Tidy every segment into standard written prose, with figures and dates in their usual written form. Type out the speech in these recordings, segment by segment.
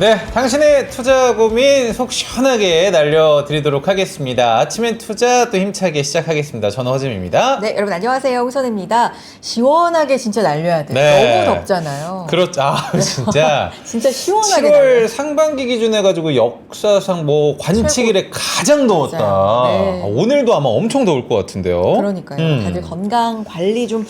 네, 당신의 투자 고민 속 시원하게 날려드리도록 하겠습니다. 아침엔 투자 또 힘차게 시작하겠습니다. 저는 허짐입니다. 네, 여러분 안녕하세요. 홍선입니다. 시원하게 진짜 날려야 돼요. 네. 너무 덥잖아요. 그렇죠. 진짜. 진짜 시원하게 7월 날려요. 상반기 기준 해가지고 역사상 뭐 관측 이래 가장 더웠다. 네. 오늘도 아마 엄청 더울 것 같은데요. 그러니까요. 다들 건강 관리 좀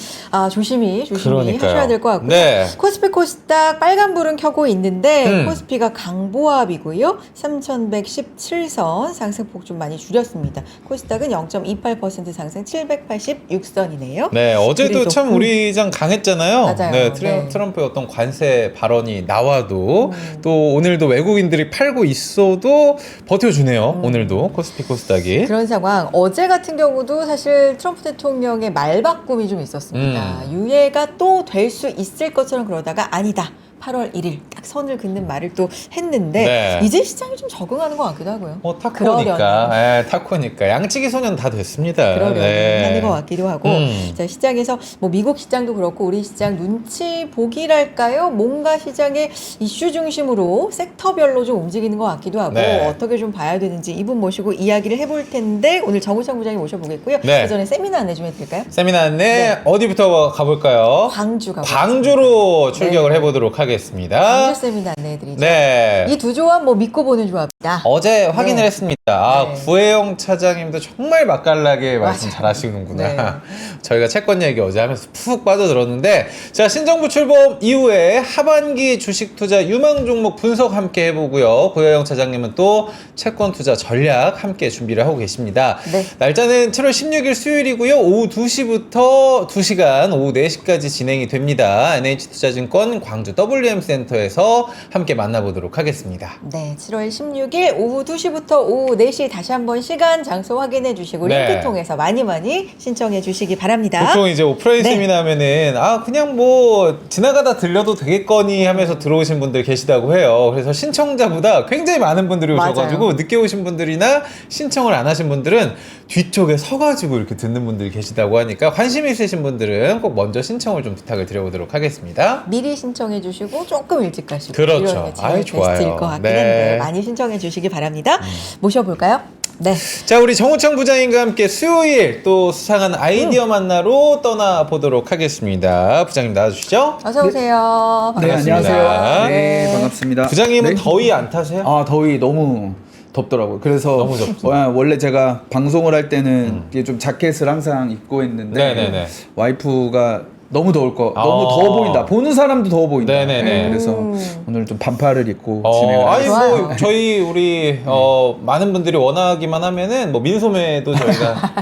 조심히 그러니까요. 하셔야 될 것 같고요. 네. 코스피 코스닥 빨간불은 켜고 있는데 코스피가 강보합이고요. 3117선 상승폭 좀 많이 줄였습니다. 코스닥은 0.28% 상승 786선이네요. 네, 어제도 그래도, 참 우리 장 강했잖아요. 맞아요. 네, 네. 트럼프의 어떤 관세 발언이 나와도 또 오늘도 외국인들이 팔고 있어도 버텨주네요. 오늘도 코스피 코스닥이. 그런 상황. 어제 같은 경우도 사실 트럼프 대통령의 말바꿈이 좀 있었습니다. 유예가 또 될 수 있을 것처럼 그러다가 아니다. 8월 1일 딱 선을 긋는 말을 또 했는데 네. 이제 시장이 좀 적응하는 것 같기도 하고요. 타코니까. 네, 타코니까. 양치기 소년 다 됐습니다. 그러려니 네. 하는 것 같기도 하고 자, 시장에서 뭐 미국 시장도 그렇고 우리 시장 눈치 보기랄까요? 뭔가 시장의 이슈 중심으로 섹터별로 좀 움직이는 것 같기도 하고 네. 어떻게 좀 봐야 되는지 이분 모시고 이야기를 해볼 텐데 오늘 정우창 부장님 모셔보겠고요. 네. 그 전에 세미나 안내 좀 해드릴까요? 세미나 안내 네. 어디부터 가볼까요? 광주가 광주로 출격을 해보도록 하겠습니다. 광주 세미나 안내해드리죠. 네. 이 두 조합 뭐 믿고 보는 조합이다. 어제 확인을 네. 했습니다. 네. 구혜영 차장님도 정말 맛깔나게 말씀 맞아요. 잘하시는구나. 네. 저희가 채권 얘기 어제 하면서 푹 빠져들었는데, 자, 신정부 출범 이후에 하반기 주식 투자 유망 종목 분석 함께 해보고요. 구혜영 차장님은 또 채권 투자 전략 함께 준비를 하고 계십니다. 네. 날짜는 7월 16일 수요일이고요. 오후 2시부터 2시간 오후 4시까지 진행이 됩니다. NH투자증권 광주 WM센터에서 함께 만나보도록 하겠습니다. 네, 7월 16일 오후 2시부터 오후 4시 다시 한번 시간, 장소 확인해 주시고 네. 링크 통해서 많이 신청해 주시기 바랍니다. 보통 이제 오프라인 네. 세미나 하면은 그냥 뭐 지나가다 들려도 되겠거니 하면서 들어오신 분들 계시다고 해요. 그래서 신청자보다 굉장히 많은 분들이 맞아요. 오셔가지고 늦게 오신 분들이나 신청을 안 하신 분들은 뒤쪽에 서가지고 이렇게 듣는 분들이 계시다고 하니까 관심 있으신 분들은 꼭 먼저 신청을 좀 부탁을 드려보도록 하겠습니다. 미리 신청해 주시고 조금 일찍 가시고 그렇죠. 이런 게 제일 좋아요. 베스트일 것 같긴 네. 한데 많이 신청해 주시기 바랍니다. 모셔볼까요? 네. 자, 우리 정우창 부장님과 함께 수요일 또 수상한 아이디어 만나러 떠나보도록 하겠습니다. 부장님 나와주시죠. 어서 오세요. 네, 반갑습니다. 안녕하세요. 네, 반갑습니다. 부장님은 네. 더위 안 타세요? 더위 너무 덥더라고요. 그래서 너무 덥죠. 원래 제가 방송을 할 때는 이게 좀 자켓을 항상 입고 했는데 네네네. 와이프가 너무 더울 너무 더워 보인다. 보는 사람도 더워 보인다. 네네네. 네, 그래서 오늘 좀 반팔을 입고 진행을 아니 하겠습니다. 좋아요. 뭐 저희 우리 많은 분들이 원하기만 하면은 뭐 민소매도 저희가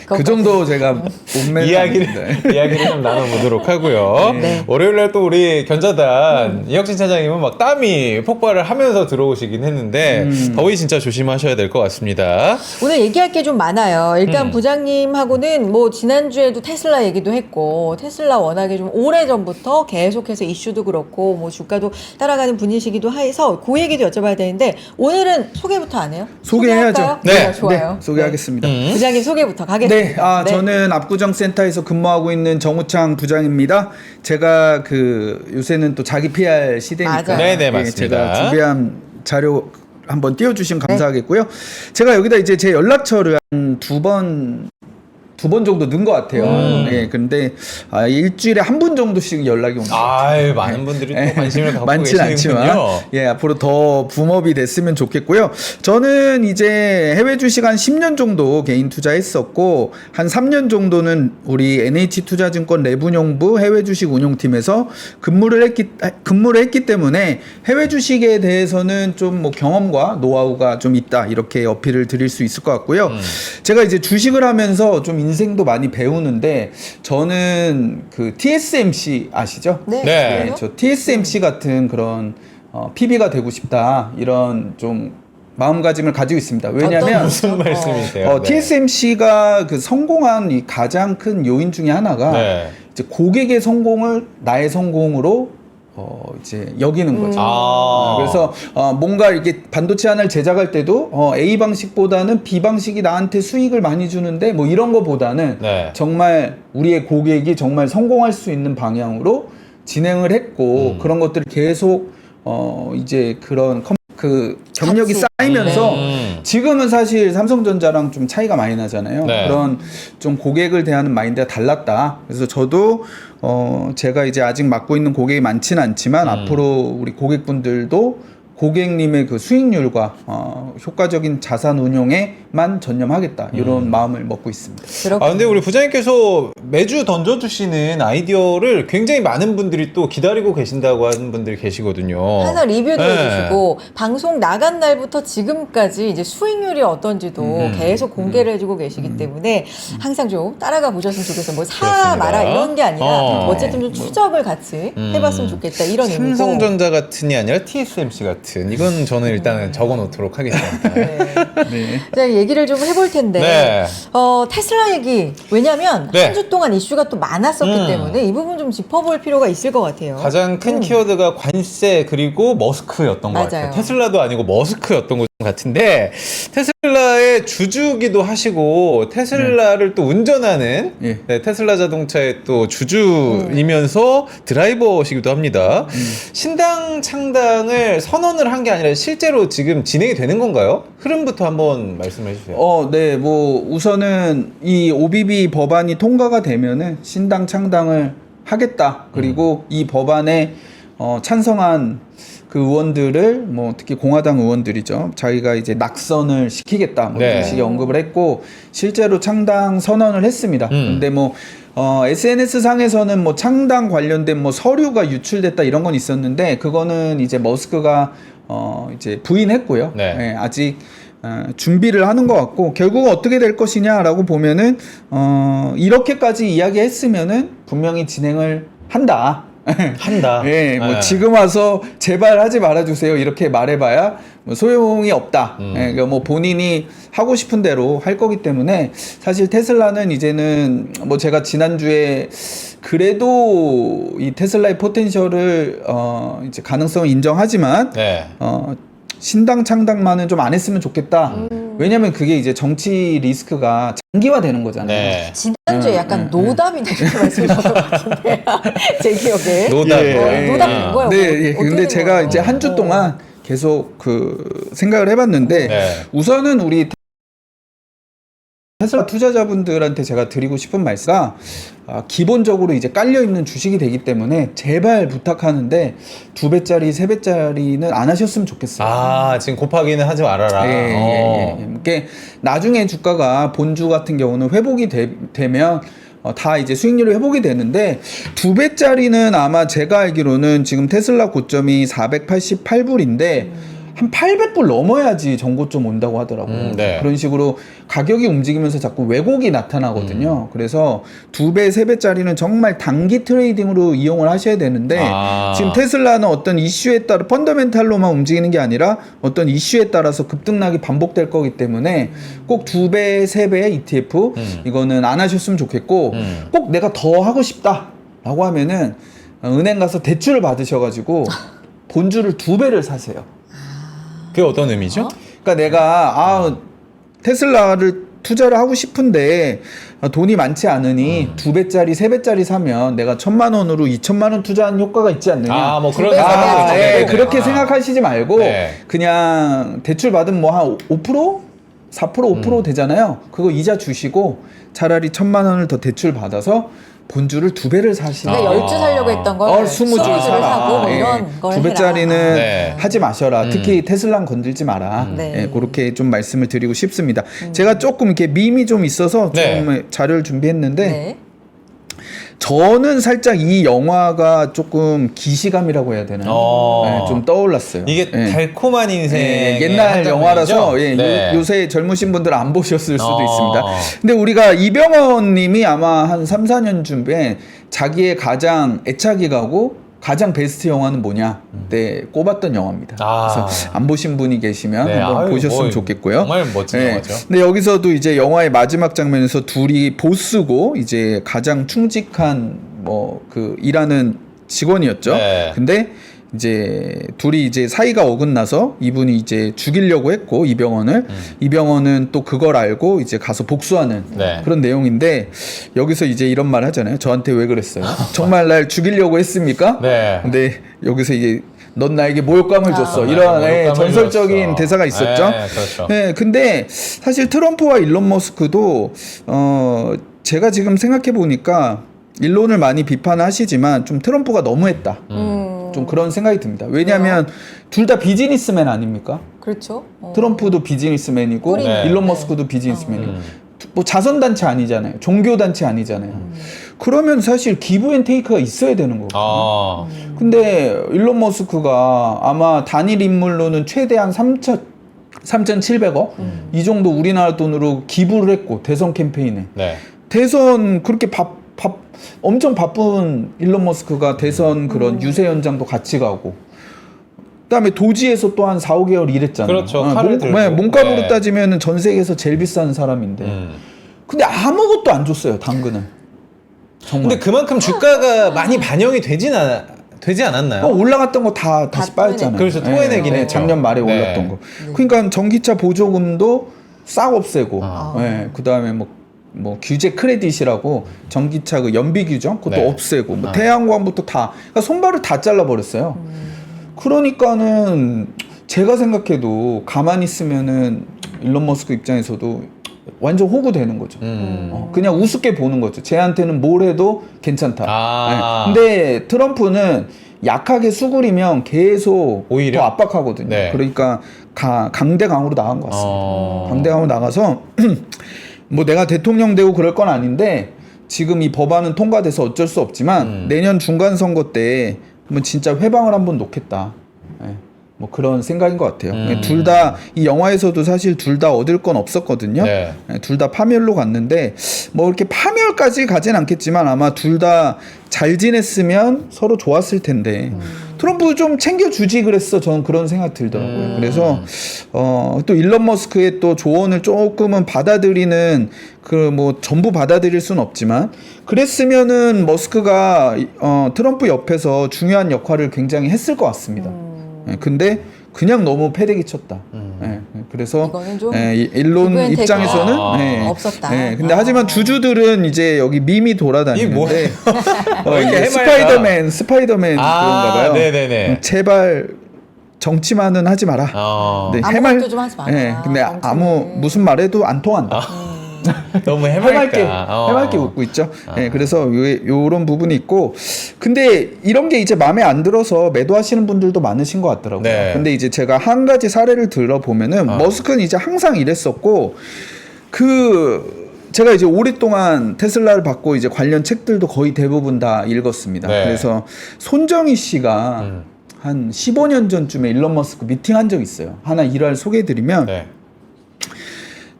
그 정도 제가 몸매 이야기를 좀 나눠보도록 하고요. 네. 월요일날 또 우리 견자단 이혁진 차장님은 막 땀이 폭발을 하면서 들어오시긴 했는데 더위 진짜 조심하셔야 될 것 같습니다. 오늘 얘기할 게 좀 많아요. 일단 부장님하고는 뭐 지난주에도 테슬라 얘기도 했고 테슬라 워낙에 좀 오래전부터 계속해서 이슈도 그렇고 뭐 주가도 따라가는 분위기이기도 해서 그 얘기도 여쭤봐야 되는데 오늘은 소개부터 안 해요? 소개해야죠. 소개할까요? 네. 좋아요. 네, 소개하겠습니다. 부장님 소개부터 가겠습니다. 네, 저는 압구정센터에서 근무하고 있는 정우창 부장입니다. 제가 요새는 또 자기 PR 시대니까 맞아요. 네네, 맞습니다. 제가 준비한 자료 한번 띄워주시면 감사하겠고요. 제가 여기다 이제 제 연락처를 한 두 번 정도 넣은 것 같아요. 네, 근데 일주일에 한 분 정도씩 연락이 옵니다. 많은 분들이 또 관심을 갖고 많진 계시는군요. 않지만 앞으로 더 붐업이 됐으면 좋겠고요. 저는 이제 해외 주식 한 10년 정도 개인 투자했었고 한 3년 정도는 우리 NH투자증권 레분용부 해외 주식 운용팀에서 근무를 했기 때문에 해외 주식에 대해서는 좀 뭐 경험과 노하우가 좀 있다 이렇게 어필을 드릴 수 있을 것 같고요. 제가 이제 주식을 하면서 좀 인생도 많이 배우는데 저는 그 TSMC 아시죠? 네. 네. 저 TSMC 같은 그런 PB가 되고 싶다 이런 좀 마음가짐을 가지고 있습니다. 왜냐하면 무슨 말씀이세요? 네. TSMC가 그 성공한 이 가장 큰 요인 중에 하나가 네. 이제 고객의 성공을 나의 성공으로 이제 여기는 거죠. 그래서 뭔가 이렇게 반도체 하나를 제작할 때도 A 방식보다는 B 방식이 나한테 수익을 많이 주는데 뭐 이런 거보다는 네. 정말 우리의 고객이 정말 성공할 수 있는 방향으로 진행을 했고 그런 것들을 계속 이제 그런 그 경력이 같이. 쌓이면서 네. 지금은 사실 삼성전자랑 좀 차이가 많이 나잖아요. 네. 그런 좀 고객을 대하는 마인드가 달랐다. 그래서 저도 제가 이제 아직 맡고 있는 고객이 많지는 않지만 앞으로 우리 고객분들도 고객님의 그 수익률과 효과적인 자산 운용에만 전념하겠다. 이런 마음을 먹고 있습니다. 그렇군요. 근데 우리 부장님께서 매주 던져주시는 아이디어를 굉장히 많은 분들이 또 기다리고 계신다고 하는 분들이 계시거든요. 항상 리뷰도 네. 해주시고 방송 나간 날부터 지금까지 이제 수익률이 어떤지도 계속 공개를 해주고 계시기 때문에 항상 좀 따라가 보셨으면 좋겠어요. 뭐 사 그렇습니다. 마라 이런 게 아니라 어. 어쨌든 좀 추적을 같이 해봤으면 좋겠다 이런 의미고. 삼성전자 같은이 아니라 TSMC 같은 이건 저는 일단은 적어놓도록 하겠습니다. 네. 네. 자, 얘기를 좀 해볼 텐데 네. 테슬라 얘기 왜냐하면 네. 한 주 동안 이슈가 또 많았었기 때문에 이 부분 좀 짚어볼 필요가 있을 것 같아요. 가장 큰 키워드가 관세 그리고 머스크였던 것 맞아요. 같아요. 테슬라도 아니고 머스크였던 것 같은데 테슬라의 주주기도 하시고 테슬라를 또 운전하는 예. 네, 테슬라 자동차의 또 주주이면서 드라이버시기도 합니다. 신당 창당을 선언을 한 게 아니라 실제로 지금 진행이 되는 건가요? 흐름부터 한번 말씀해 주세요. 네, 뭐 우선은 이 OBB 법안이 통과가 되면은 신당 창당을 하겠다. 그리고 이 법안에 찬성한 그 의원들을 뭐 특히 공화당 의원들이죠. 자기가 이제 낙선을 시키겠다. 뭐 네. 이런 식의 언급을 했고 실제로 창당 선언을 했습니다. 근데 뭐 SNS 상에서는 뭐 창당 관련된 뭐 서류가 유출됐다 이런 건 있었는데 그거는 이제 머스크가 이제 부인했고요. 네. 예, 아직 준비를 하는 것 같고 결국 어떻게 될 것이냐라고 보면은 이렇게까지 이야기했으면은 분명히 진행을 한다. 한다. 예, 뭐 네. 지금 와서 제발 하지 말아주세요 이렇게 말해봐야 뭐 소용이 없다. 예, 그러니까 뭐 본인이 하고 싶은 대로 할 거기 때문에 사실 테슬라는 이제는 뭐 제가 지난주에 그래도 이 테슬라의 포텐셜을 이제 가능성을 인정하지만 네. 신당 창당만은 좀 안 했으면 좋겠다. 왜냐면 그게 이제 정치 리스크가 장기화되는 거잖아요. 네. 지난주에 약간 노답이다 이렇게 말씀하셨던 것 같은데 제 기억에 노답. 노답인 거예요. 네, 뭐 예, 어떻게 근데 된 제가 거예요? 이제 한 주 동안 계속 그 생각을 해봤는데 네. 우선은 우리 테슬라 투자자분들한테 제가 드리고 싶은 말씀은 기본적으로 이제 깔려 있는 주식이 되기 때문에 제발 부탁하는데 2배짜리, 3배짜리는 안 하셨으면 좋겠어요. 지금 곱하기는 하지 말아라. 예. 이게 나중에 주가가 본주 같은 경우는 회복이 되면 다 이제 수익률이 회복이 되는데 2배짜리는 아마 제가 알기로는 지금 테슬라 고점이 488불인데 한 800불 넘어야지 전고점 온다고 하더라고요. 네. 그런 식으로 가격이 움직이면서 자꾸 왜곡이 나타나거든요. 그래서 2배, 3배짜리는 정말 단기 트레이딩으로 이용을 하셔야 되는데 지금 테슬라는 어떤 이슈에 따라 펀더멘탈로만 움직이는 게 아니라 어떤 이슈에 따라서 급등락이 반복될 거기 때문에 꼭 2배, 3배 ETF 이거는 안 하셨으면 좋겠고 꼭 내가 더 하고 싶다 라고 하면은 은행 가서 대출을 받으셔가지고 본주를 2배를 사세요. 그게 어떤 의미죠? 그러니까 내가 테슬라를 투자를 하고 싶은데 돈이 많지 않으니 2배짜리, 3배짜리 사면 내가 1,000만 원으로 2,000만 원 투자한 효과가 있지 않느냐. 뭐 그런 생각이 네, 있죠. 그렇게 생각하시지 말고 네. 그냥 대출 받으면 뭐 한 5%? 4%, 5% 되잖아요. 그거 이자 주시고 차라리 1,000만 원을 더 대출 받아서 본주를 2배를 사시는 그러니까 10주 살려고 했던 걸 20줄 20주를 사라. 사고 뭐 예. 이런 걸 2배짜리는 해라. 네. 하지 마셔라. 특히 테슬라는 건들지 마라. 네. 예, 그렇게 좀 말씀을 드리고 싶습니다. 제가 조금 이렇게 밈이 좀 있어서 네. 좀 자료를 준비했는데 네. 저는 살짝 이 영화가 조금 기시감이라고 해야 되나요? 네, 좀 떠올랐어요. 이게 예. 달콤한 인생 옛날 영화라서 요새 젊으신 분들 안 보셨을 수도 있습니다. 근데 우리가 이병헌 님이 아마 한 3, 4년 쯤에 자기의 가장 애착이 가고 가장 베스트 영화는 뭐냐? 네, 꼽았던 영화입니다. 그래서 안 보신 분이 계시면 네, 한번 보셨으면 좋겠고요. 정말 멋진 네. 영화죠. 근데 여기서도 이제 영화의 마지막 장면에서 둘이 보스고 이제 가장 충직한 뭐 그 일하는 직원이었죠. 네. 근데 이제 둘이 이제 사이가 어긋나서 이분이 이제 죽이려고 했고 이병헌은 또 그걸 알고 이제 가서 복수하는 네. 그런 내용인데 여기서 이제 이런 말 하잖아요. 저한테 왜 그랬어요? 정말 날 죽이려고 했습니까? 네. 근데 여기서 이제 넌 나에게 모욕감을 줬어. 이런 모욕감을 전설적인 줬어. 대사가 있었죠. 네, 그렇죠. 네, 근데 사실 트럼프와 일론 머스크도 제가 지금 생각해 보니까 일론을 많이 비판하시지만 좀 트럼프가 너무했다. 좀 그런 생각이 듭니다. 왜냐하면 둘 다 비즈니스맨 아닙니까? 그렇죠. 트럼프도 비즈니스맨이고 뿌리는. 일론 네. 머스크도 비즈니스맨이고 뭐 자선단체 아니잖아요. 종교단체 아니잖아요. 그러면 사실 기브 앤 테이크가 있어야 되는 거거든요. 아, 근데 일론 머스크가 아마 단일 인물로는 최대한 3,700억 이 정도 우리나라 돈으로 기부를 했고 대선 캠페인에 네. 대선 그렇게 엄청 바쁜 일론 머스크가 대선 그런 유세 현장도 같이 가고 그다음에 도지에서 또 한 4, 5개월 일했잖아요. 그렇죠. 칼을 들고. 몸값으로 네. 따지면 전 세계에서 제일 비싼 사람인데 근데 아무것도 안 줬어요. 당근은. 정말. 근데 그만큼 주가가 많이 반영이 되지 않았나요? 올라갔던 거 다 다시 다 빠졌잖아요. 그래서 토해내긴 했죠. 작년 말에 네. 올랐던 거. 그러니까 전기차 보조금도 싹 없애고, 아. 그다음에 뭐 규제 크레딧이라고 전기차 그 연비 규정 그것도 네. 없애고, 뭐 태양광부터 다, 그러니까 손발을 다 잘라버렸어요. 그러니까는 제가 생각해도 가만히 있으면은 일론 머스크 입장에서도 완전 호구되는 거죠. 그냥 우습게 보는 거죠. 쟤한테는 뭘 해도 괜찮다. 아. 네. 근데 트럼프는 약하게 수그리면 계속 오히려? 더 압박하거든요. 네. 그러니까 강대강으로 나간 것 같습니다. 강대강으로 나가서 뭐 내가 대통령 되고 그럴 건 아닌데 지금 이 법안은 통과돼서 어쩔 수 없지만 내년 중간 선거 때 뭐 진짜 회방을 한번 놓겠다. 네. 뭐 그런 생각인 것 같아요. 둘 다 이 영화에서도 사실 둘 다 얻을 건 없었거든요. 네. 둘 다 파멸로 갔는데 뭐 이렇게 파멸까지 가진 않겠지만 아마 둘 다 잘 지냈으면 서로 좋았을 텐데 트럼프 좀 챙겨주지 그랬어. 저는 그런 생각 들더라고요. 그래서 또 일론 머스크의 또 조언을 조금은 받아들이는 그 뭐 전부 받아들일 수는 없지만 그랬으면은 머스크가 트럼프 옆에서 중요한 역할을 굉장히 했을 것 같습니다. 근데 그냥 너무 패대기 쳤다. 그래서 이거는 좀 일론 기브 앤 테이크가 입장에서는 없었다. 근데 하지만 주주들은 이제 여기 밈이 돌아다니는데 이렇게 이게 해맑아? 스파이더맨 그런가 봐요. 네네네. 제발 정치만은 하지 마라. 네, 아무것도 좀 하지 마라. 근데 정치는. 무슨 말해도 안 통한다. 너무 해맑게 해맑까. 웃고 있죠. 그래서 요런 부분이 있고, 근데 이런 게 이제 마음에 안 들어서 매도하시는 분들도 많으신 것 같더라고요. 네. 근데 이제 제가 한 가지 사례를 들어보면은 머스크는 이제 항상 이랬었고, 제가 이제 오랫동안 테슬라를 받고 이제 관련 책들도 거의 대부분 다 읽었습니다. 네. 그래서 손정희 씨가 한 15년 전쯤에 일론 머스크 미팅한 적 있어요. 하나 일화를 소개해드리면. 네.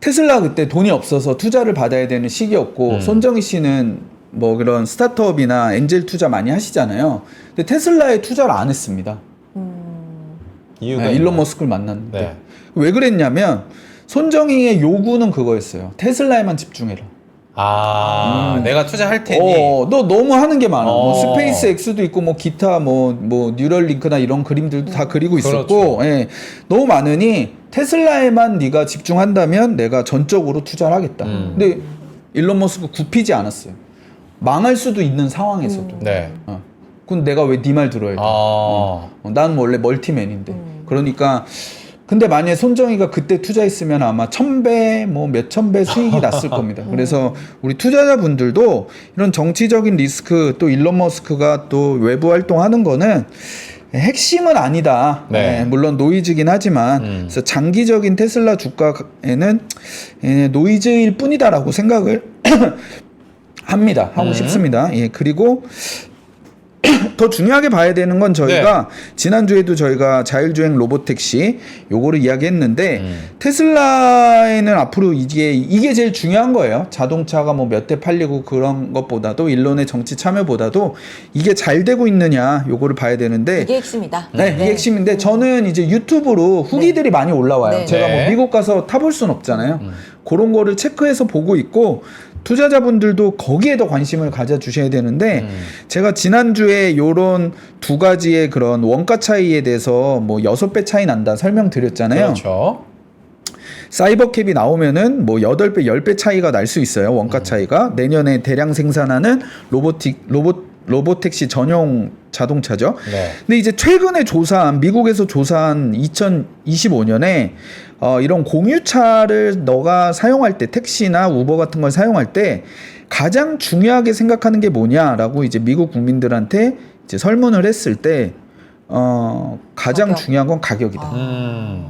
테슬라 그때 돈이 없어서 투자를 받아야 되는 시기였고 손정희 씨는 뭐 그런 스타트업이나 엔젤 투자 많이 하시잖아요. 근데 테슬라에 투자를 안 했습니다. 이유가 일론 있나요? 머스크를 만났는데 네. 왜 그랬냐면 손정희의 요구는 그거였어요. 테슬라에만 집중해라. 내가 투자할 테니. 너 너무 하는 게 많아. 뭐 어. 스페이스 X도 있고 뭐 기타 뭐 뉴럴링크나 이런 그림들도 다 그리고 있었고, 그렇죠. 너무 많으니 테슬라에만 네가 집중한다면 내가 전적으로 투자를 하겠다. 근데 일론 머스크 굽히지 않았어요. 망할 수도 있는 상황에서도. 네. 그럼 내가 왜 네 말 들어야 돼? 난 원래 멀티맨인데. 그러니까 근데 만약에 손정희가 그때 투자했으면 아마 1000배, 뭐 몇천 배 수익이 났을 겁니다. 그래서 우리 투자자분들도 이런 정치적인 리스크 또 일론 머스크가 또 외부 활동하는 거는 핵심은 아니다. 네. 물론 노이즈긴 하지만 그래서 장기적인 테슬라 주가에는 노이즈일 뿐이다라고 생각을 합니다. 하고 싶습니다. 그리고 더 중요하게 봐야 되는 건 저희가 지난주에도 저희가 자율주행 로봇택시 요거를 이야기했는데 테슬라에는 앞으로 이게 제일 중요한 거예요. 자동차가 뭐 몇 대 팔리고 그런 것보다도 일론의 정치 참여보다도 이게 잘 되고 있느냐 요거를 봐야 되는데 이게 핵심이다. 이게 핵심인데 저는 이제 유튜브로 후기들이 많이 올라와요. 네. 제가 뭐 네. 미국 가서 타볼 순 없잖아요. 그런 거를 체크해서 보고 있고 투자자분들도 거기에 더 관심을 가져주셔야 되는데 제가 지난주에 요런 두 가지의 그런 원가 차이에 대해서 뭐 6배 차이 난다 설명드렸잖아요. 그렇죠. 사이버캡이 나오면은 뭐 8배, 10배 차이가 날 수 있어요. 원가 차이가. 내년에 대량 생산하는 로봇 로보택시 전용 자동차죠. 네. 근데 이제 최근에 미국에서 조사한 2025년에 이런 공유차를 너가 사용할 때 택시나 우버 같은 걸 사용할 때 가장 중요하게 생각하는 게 뭐냐라고 이제 미국 국민들한테 이제 설문을 했을 때 가장 가격. 중요한 건 가격이다.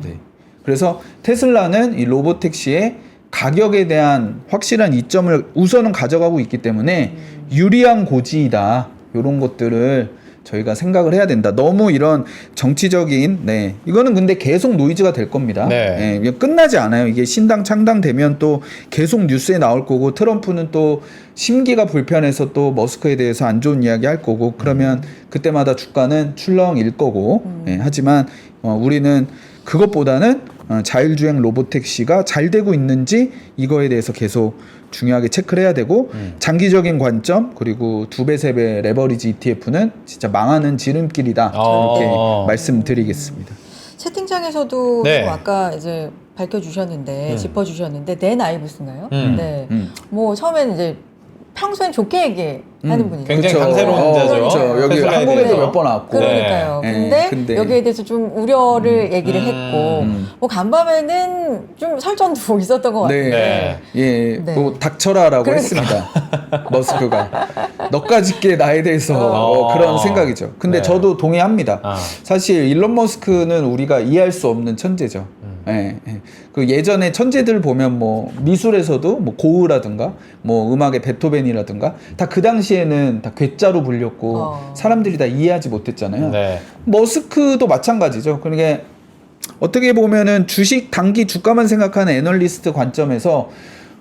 네. 그래서 테슬라는 이 로보택시의 가격에 대한 확실한 이점을 우선은 가져가고 있기 때문에 유리한 고지이다. 이런 것들을 저희가 생각을 해야 된다. 너무 이런 정치적인, 이거는 근데 계속 노이즈가 될 겁니다. 네. 이게 끝나지 않아요. 이게 신당 창당되면 또 계속 뉴스에 나올 거고, 트럼프는 또 심기가 불편해서 또 머스크에 대해서 안 좋은 이야기 할 거고, 그러면 그때마다 주가는 출렁일 거고, 하지만 우리는 그것보다는 자율주행 로보택시가 잘 되고 있는지 이거에 대해서 계속 중요하게 체크를 해야 되고, 장기적인 관점, 그리고 2배, 3배 레버리지 ETF는 진짜 망하는 지름길이다. 이렇게 말씀드리겠습니다. 채팅창에서도 네. 좀 아까 이제 밝혀주셨는데, 짚어주셨는데, 낸 아이브스인가요? 네. 뭐 처음에는 이제 평소엔 좋게 얘기하는 분이죠. 굉장히 그렇죠. 강세로운 혼자죠. 그렇죠. 여기 테슬라에 한국에도 대해서. 몇 번 왔고. 그러니까요. 네. 근데 여기에 대해서 좀 우려를 얘기를 했고, 뭐 간밤에는 좀 설전도 있었던 것 같아요. 네. 예, 네. 뭐 닥쳐라라고 했습니다. 머스크가 너까짓 게 나에 대해서 그런 생각이죠. 근데 네. 저도 동의합니다. 아. 사실 일론 머스크는 우리가 이해할 수 없는 천재죠. 그 예전에 천재들 보면 뭐 미술에서도 뭐 고흐라든가 뭐 음악의 베토벤이라든가 다 그 당시에는 다 괴짜로 불렸고 사람들이 다 이해하지 못했잖아요. 네. 머스크도 마찬가지죠. 그러니까 어떻게 보면은 주식 단기 주가만 생각하는 애널리스트 관점에서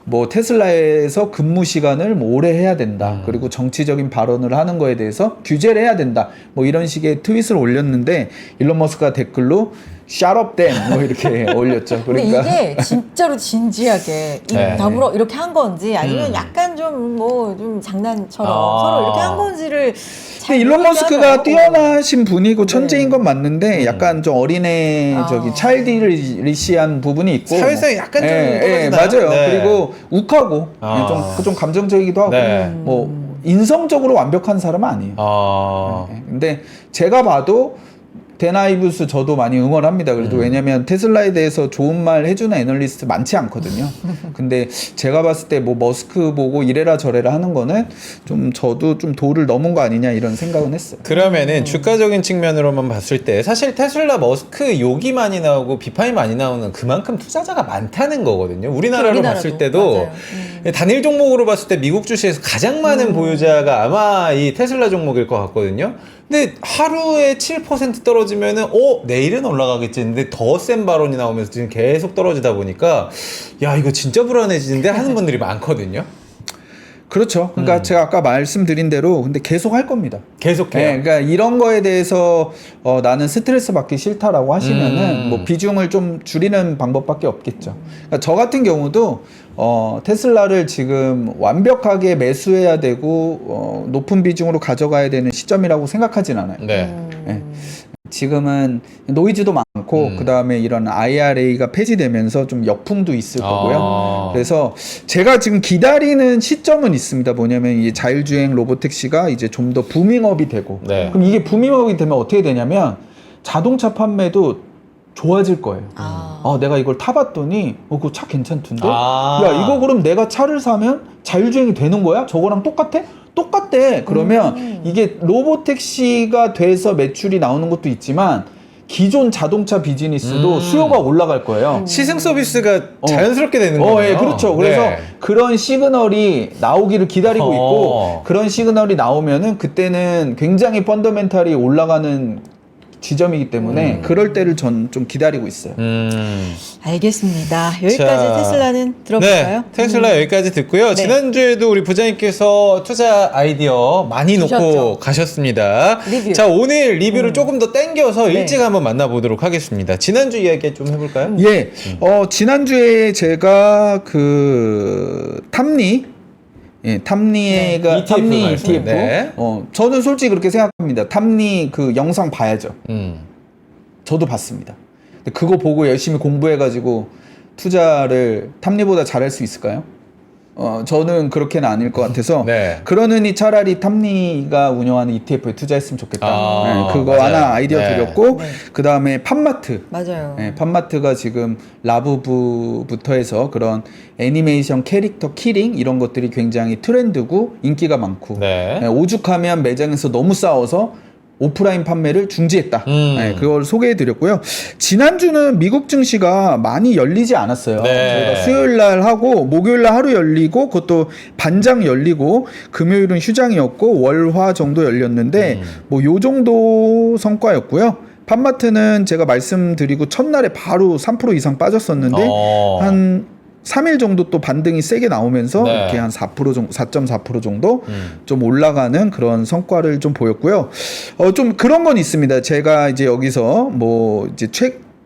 뭐 테슬라에서 근무 시간을 뭐 오래 해야 된다. 그리고 정치적인 발언을 하는 거에 대해서 규제를 해야 된다. 뭐 이런 식의 트윗을 올렸는데 일론 머스크가 댓글로 Shut up then 뭐 이렇게 올렸죠. 그러니까 근데 이게 진짜로 진지하게 네. 다물어 이렇게 한 건지 아니면 약간 좀 뭐 좀 장난처럼 서로 이렇게 한 건지를 잘 근데 일론 머스크가 모르겠어요. 뛰어나신 분이고 천재인 건 맞는데 약간 좀 어린애 차일디리시한 부분이 있고 사회성이 약간 좀 떨어지나요? 맞아요. 네. 그리고 욱하고 좀 감정적이기도 하고 네. 뭐 인성적으로 완벽한 사람은 아니에요. 근데 제가 봐도 데나이브스 저도 많이 응원합니다. 그래도 왜냐면 테슬라에 대해서 좋은 말 해주는 애널리스트 많지 않거든요. 근데 제가 봤을 때 뭐 머스크 보고 이래라 저래라 하는 거는 좀 저도 좀 도를 넘은 거 아니냐 이런 생각은 했어요. 그러면은 주가적인 측면으로만 봤을 때 사실 테슬라 머스크 욕이 많이 나오고 비판이 많이 나오는 그만큼 투자자가 많다는 거거든요. 우리나라로 봤을 때도 맞아요. 단일 종목으로 봤을 때 미국 주식에서 가장 많은 보유자가 아마 이 테슬라 종목일 것 같거든요. 근데 하루에 7% 떨어지면은 내일은 올라가겠지 했는데 더 센 발언이 나오면서 지금 계속 떨어지다 보니까 야 이거 진짜 불안해지는데 하는 분들이 많거든요. 그렇죠. 그러니까 제가 아까 말씀드린 대로 근데 계속 할 겁니다. 계속해요. 그러니까 이런 거에 대해서 나는 스트레스 받기 싫다라고 하시면은 뭐 비중을 좀 줄이는 방법밖에 없겠죠. 그러니까 저 같은 경우도 테슬라를 지금 완벽하게 매수해야 되고 높은 비중으로 가져가야 되는 시점이라고 생각하진 않아요. 네. 네. 지금은 노이즈도 많고 그 다음에 이런 IRA가 폐지되면서 좀 역풍도 있을 거고요. 그래서 제가 지금 기다리는 시점은 있습니다. 뭐냐면 이 자율주행 로보택시가 이제 좀 더 부밍업이 되고, 네. 그럼 이게 부밍업이 되면 어떻게 되냐면 자동차 판매도 좋아질 거예요. 내가 이걸 타봤더니 그거 차 괜찮던데? 야 이거 그럼 내가 차를 사면 자율주행이 되는 거야? 저거랑 똑같아? 똑같대. 그러면 이게 로보택시가 돼서 매출이 나오는 것도 있지만 기존 자동차 비즈니스도 수요가 올라갈 거예요. 시승 서비스가 자연스럽게 되는 거예요. 예, 그렇죠. 그래서 네. 그런 시그널이 나오기를 기다리고 있고 그런 시그널이 나오면은 그때는 굉장히 펀더멘탈이 올라가는 지점이기 때문에 그럴 때를 전 좀 기다리고 있어요. 알겠습니다. 여기까지 자, 테슬라는 들어볼까요? 네, 테슬라 여기까지 듣고요. 네. 지난주에도 우리 부장님께서 투자 아이디어 많이 놓고 주셨죠. 가셨습니다. 리뷰. 자, 오늘 리뷰를 조금 더 땡겨서 네. 일찍 한번 만나보도록 하겠습니다. 지난주 이야기 좀 해볼까요? 예, 지난주에 제가 그 탐리가 ETF 탐리 말씀. ETF. 네. 저는 솔직히 그렇게 생각합니다. 탐리 그 영상 봐야죠. 저도 봤습니다. 근데 그거 보고 열심히 공부해가지고 투자를 탐리보다 잘할 수 있을까요? 저는 그렇게는 아닐 것 같아서 네. 그러느니 차라리 탐리가 운영하는 ETF에 투자했으면 좋겠다. 아, 그거 맞아요. 하나 아이디어 네. 드렸고 네. 그 다음에 팜마트. 맞아요. 네, 팜마트가 지금 라부부부터 해서 그런 애니메이션 캐릭터 키링 이런 것들이 굉장히 트렌드고 인기가 많고 네. 오죽하면 매장에서 너무 싸워서 오프라인 판매를 중지했다. 네, 그걸 소개해드렸고요. 지난주는 미국 증시가 많이 열리지 않았어요. 네. 저희가 수요일 날 하고 목요일 날 하루 열리고 그것도 반장 열리고 금요일은 휴장이었고 월화 정도 열렸는데 뭐 요 정도 성과였고요. 팜마트는 제가 말씀드리고 첫날에 바로 3% 이상 빠졌었는데 한 3일 정도 또 반등이 세게 나오면서 네. 이렇게 한 4% 정도, 4.4% 정도 좀 올라가는 그런 성과를 좀 보였고요. 좀 그런 건 있습니다. 제가 이제 여기서 뭐 이제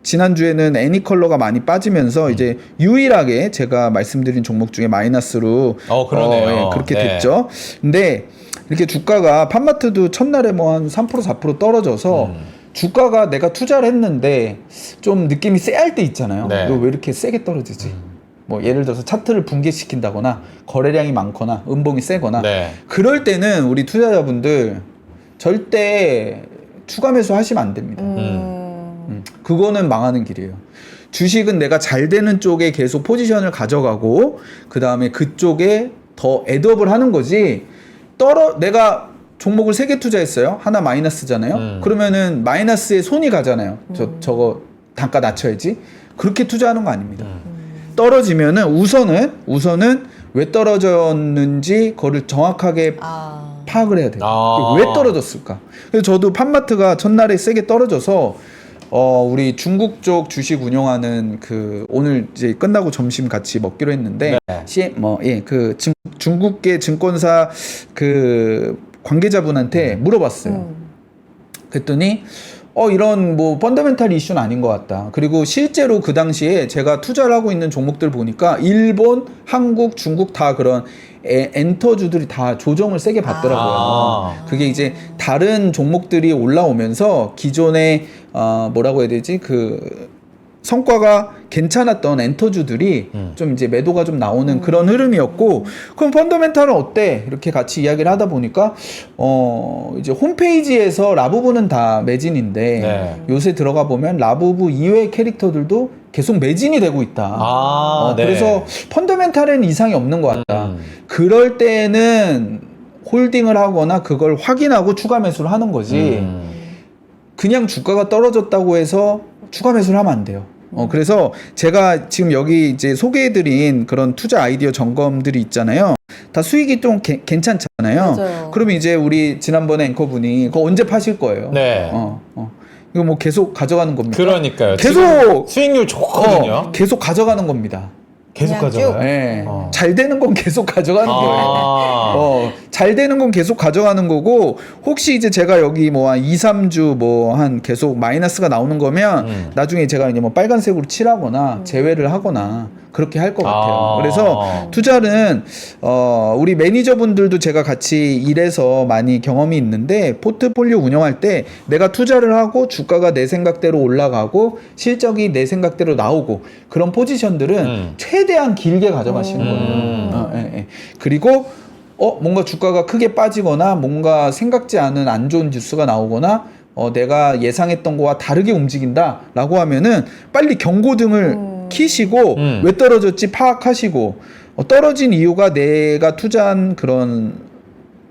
지난주에는 애니컬러가 많이 빠지면서 이제 유일하게 제가 말씀드린 종목 중에 마이너스로 그러네요. 예, 그렇게 네. 됐죠. 근데 이렇게 주가가 팜마트도 첫날에 뭐 한 3% 4% 떨어져서 주가가 내가 투자를 했는데 좀 느낌이 쎄할 때 있잖아요. 네. 이거 왜 이렇게 세게 떨어지지? 뭐 예를 들어서 차트를 붕괴시킨다거나 거래량이 많거나 음봉이 세거나 네. 그럴 때는 우리 투자자분들 절대 추가 매수 하시면 안 됩니다. 그거는 망하는 길이에요. 주식은 내가 잘 되는 쪽에 계속 포지션을 가져가고 그 다음에 그쪽에 더 애드업을 하는 거지. 내가 종목을 3개 투자했어요. 하나 마이너스잖아요. 그러면은 마이너스에 손이 가잖아요. 저거 단가 낮춰야지. 그렇게 투자하는 거 아닙니다. 떨어지면은 우선은 왜 떨어졌는지 그거를 정확하게 파악을 해야 돼요. 왜 떨어졌을까? 그래서 저도 팜마트가 첫날에 세게 떨어져서 우리 중국 쪽 주식 운영하는 오늘 이제 끝나고 점심 같이 먹기로 했는데 중국계 증권사 관계자분한테 물어봤어요. 그랬더니 이런 뭐 펀더멘탈 이슈는 아닌 것 같다. 그리고 실제로 그 당시에 제가 투자를 하고 있는 종목들 보니까 일본, 한국, 중국 다 그런 엔터주들이 다 조정을 세게 받더라고요. 그게 이제 다른 종목들이 올라오면서 기존에 뭐라고 해야 되지? 성과가 괜찮았던 엔터주들이 좀 이제 매도가 좀 나오는 그런 흐름이었고, 그럼 펀더멘탈은 어때? 이렇게 같이 이야기를 하다 보니까 이제 홈페이지에서 라부부는 다 매진인데 네. 요새 들어가 보면 라부부 이외의 캐릭터들도 계속 매진이 되고 있다. 네. 그래서 펀더멘탈에는 이상이 없는 것 같다. 그럴 때는 홀딩을 하거나 그걸 확인하고 추가 매수를 하는 거지. 그냥 주가가 떨어졌다고 해서 추가 매수를 하면 안 돼요. 그래서 제가 지금 여기 이제 소개해드린 그런 투자 아이디어 점검들이 있잖아요. 다 수익이 좀 괜찮잖아요. 맞아요. 그러면 이제 우리 지난번에 앵커분이 그거 언제 파실 거예요? 네. 이거 뭐 계속 가져가는 겁니다. 그러니까요. 계속 수익률 좋거든요. 계속 가져가는 겁니다. 계속 그냥 가져가요. 네. 잘 되는 건 계속 가져가는 거예요. 잘 되는 건 계속 가져가는 거고, 혹시 이제 제가 여기 뭐 한 2, 3주 뭐 한 계속 마이너스가 나오는 거면 나중에 제가 이제 뭐 빨간색으로 칠하거나 제외를 하거나 그렇게 할 것 같아요. 그래서 투자는 우리 매니저분들도 제가 같이 일해서 많이 경험이 있는데, 포트폴리오 운영할 때 내가 투자를 하고 주가가 내 생각대로 올라가고 실적이 내 생각대로 나오고 그런 포지션들은 최대한 길게 가져가시는 거예요. 그리고 뭔가 주가가 크게 빠지거나 뭔가 생각지 않은 안 좋은 뉴스가 나오거나 내가 예상했던 거와 다르게 움직인다라고 하면은 빨리 경고등을 키시고 왜 떨어졌지 파악하시고, 떨어진 이유가 내가 투자한 그런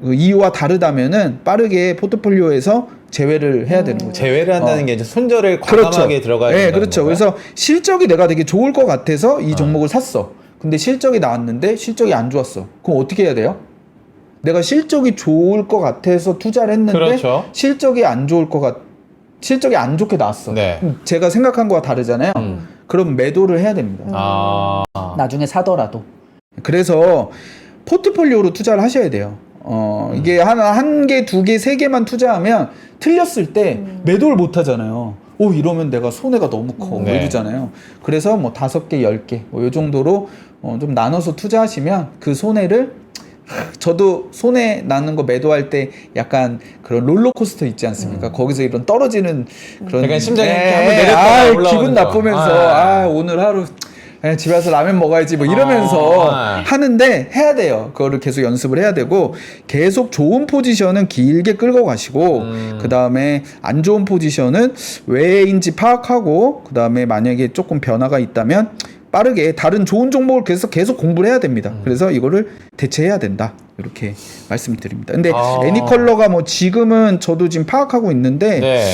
이유와 다르다면은 빠르게 포트폴리오에서 제외를 해야 되는 거죠. 제외를 한다는 게 이제 손절을 과감하게 들어가야 된다는 그렇죠. 건가요? 그래서 실적이 내가 되게 좋을 것 같아서 이 종목을 샀어. 근데 실적이 나왔는데 실적이 안 좋았어. 그럼 어떻게 해야 돼요? 내가 실적이 좋을 것 같아서 투자를 했는데 그렇죠. 실적이 안 좋게 나왔어. 네. 그럼 제가 생각한 거와 다르잖아요. 그럼 매도를 해야 됩니다. 나중에 사더라도. 그래서 포트폴리오로 투자를 하셔야 돼요. 이게 한 개, 두 개, 세 개만 투자하면 틀렸을 때 매도를 못 하잖아요. 이러면 내가 손해가 너무 커. 네. 이러잖아요. 그래서 뭐 5개, 10개, 뭐 요 정도로 좀 나눠서 투자하시면 그 손해를, 저도 손해 나는 거 매도할 때 약간 그런 롤러코스터 있지 않습니까? 거기서 이런 떨어지는 그런 약간 심장이 이렇게 한번 내렸다가 올라오는 기분 거. 나쁘면서 오늘 하루 그냥 집에 와서 라면 먹어야지 뭐 이러면서 아. 하는데 해야 돼요. 그거를 계속 연습을 해야 되고 계속 좋은 포지션은 길게 끌고 가시고 그 다음에 안 좋은 포지션은 왜인지 파악하고 그 다음에 만약에 조금 변화가 있다면 빠르게 다른 좋은 종목을 계속 공부를 해야 됩니다. 그래서 이거를 대체해야 된다. 이렇게 말씀드립니다. 근데 애니컬러가 뭐 지금은 저도 지금 파악하고 있는데 네.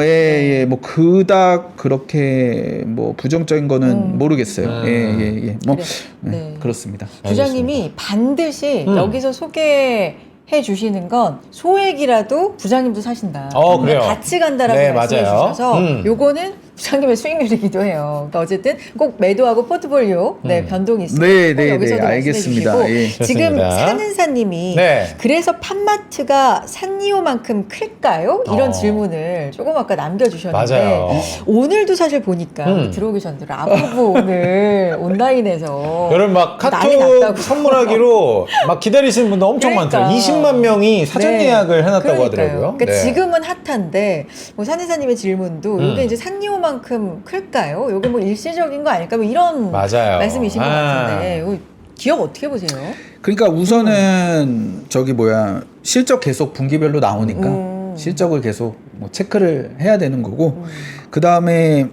예, 뭐 그닥 그렇게 뭐 부정적인 거는 모르겠어요. 예. 뭐 그래. 네. 그렇습니다. 부장님이 반드시 여기서 소개해 주시는 건 소액이라도 부장님도 사신다. 그래요. 같이 간다라고 네, 말씀해 맞아요. 주셔서 요거는 부장님의 수익률이기도 해요. 그러니까 어쨌든 꼭 매도하고 포트폴리오 변동이 있으면 네, 꼭 네, 여기서도 네, 말씀해 알겠습니다. 주시고 예. 지금 좋습니다. 산은사님이 네. 그래서 팜마트가 산리오만큼 클까요? 이런 질문을 조금 아까 남겨주셨는데 맞아요. 오늘도 사실 보니까 들어오기 전에 라부부 오늘 온라인에서 여러분 막 난리 카톡 났다고. 선물하기로 막 기다리시는 분들 엄청 그러니까. 많더라고요. 20만 명이 사전 네. 예약을 해놨다고 그러니까요. 하더라고요. 그러니까 네. 지금은 핫한데 뭐 산의사님의 질문도 이게 이제 산리오만큼 클까요? 이게 뭐 일시적인 거 아닐까? 뭐 이런 맞아요. 말씀이신 것 같은데 이거 기업 어떻게 보세요? 그러니까 우선은 저기 뭐야 실적 계속 분기별로 나오니까 실적을 계속 뭐 체크를 해야 되는 거고 그 다음에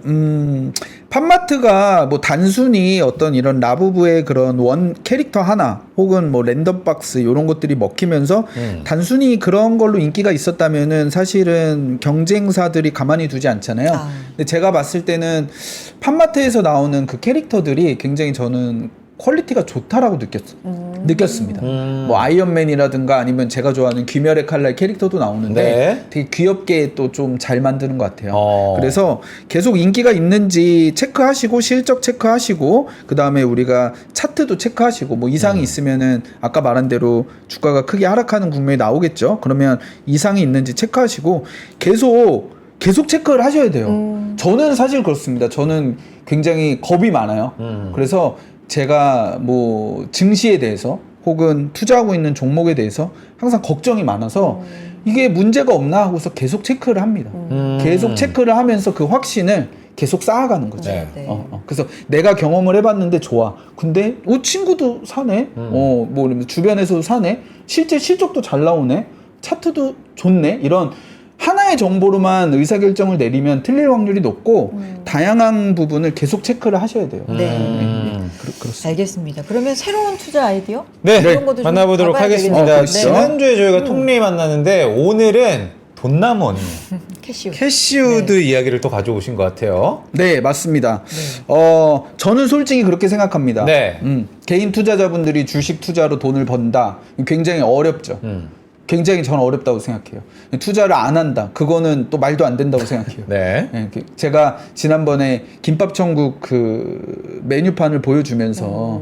팜마트가 뭐 단순히 어떤 이런 라부부의 그런 원 캐릭터 하나 혹은 뭐 랜덤박스 이런 것들이 먹히면서 단순히 그런 걸로 인기가 있었다면은 사실은 경쟁사들이 가만히 두지 않잖아요. 근데 제가 봤을 때는 팜마트에서 나오는 그 캐릭터들이 굉장히 저는 퀄리티가 좋다라고 느꼈습니다. 뭐 아이언맨이라든가 아니면 제가 좋아하는 귀멸의 칼날 캐릭터도 나오는데 네. 되게 귀엽게 또 좀 잘 만드는 것 같아요. 그래서 그래서 계속 인기가 있는지 체크하시고 실적 체크하시고 그 다음에 우리가 차트도 체크하시고 뭐 이상이 있으면은 아까 말한 대로 주가가 크게 하락하는 국면이 나오겠죠. 그러면 이상이 있는지 체크하시고 계속 체크를 하셔야 돼요. 저는 사실 그렇습니다. 저는 굉장히 겁이 많아요. 그래서 제가 뭐 증시에 대해서 혹은 투자하고 있는 종목에 대해서 항상 걱정이 많아서 이게 문제가 없나 하고서 계속 체크를 합니다. 계속 체크를 하면서 그 확신을 계속 쌓아가는 거죠. 네. 네. 그래서 내가 경험을 해봤는데 좋아. 근데 친구도 사네. 뭐 주변에서도 사네. 실제 실적도 잘 나오네. 차트도 좋네. 이런 하나의 정보로만 의사결정을 내리면 틀릴 확률이 높고 다양한 부분을 계속 체크를 하셔야 돼요. 그렇습니다. 알겠습니다. 그러면 새로운 투자 아이디어? 네, 이런 것도 좀 만나보도록 봐봐야 하겠습니다. 되겠네요. 지난주에 저희가 톱니 만났는데 오늘은 돈나무 언니 캐시우. 캐시우드 이야기를 또 가져오신 것 같아요. 네, 맞습니다. 저는 솔직히 그렇게 생각합니다. 네. 개인 투자자분들이 주식 투자로 돈을 번다. 굉장히 어렵죠. 굉장히 저는 어렵다고 생각해요. 투자를 안 한다. 그거는 또 말도 안 된다고 생각해요. 네. 예, 제가 지난번에 김밥천국 그 메뉴판을 보여주면서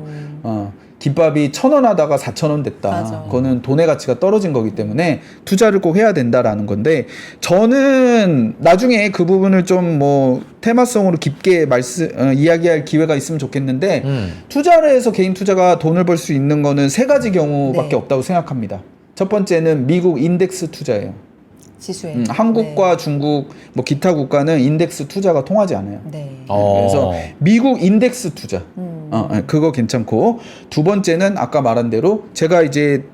김밥이 1,000원 하다가 4,000원 됐다. 맞아. 그거는 돈의 가치가 떨어진 거기 때문에 투자를 꼭 해야 된다라는 건데 저는 나중에 그 부분을 좀 뭐 테마성으로 깊게 이야기할 기회가 있으면 좋겠는데 투자를 해서 개인 투자가 돈을 벌 수 있는 거는 세 가지 경우밖에 네. 없다고 생각합니다. 첫 번째는 미국 인덱스 투자예요. 지수에. 한국과 중국 뭐 기타 국가는 인덱스 투자가 통하지 않아요. 네. 그래서 미국 인덱스 투자 그거 괜찮고 두 번째는 아까 말한 대로 제가 이제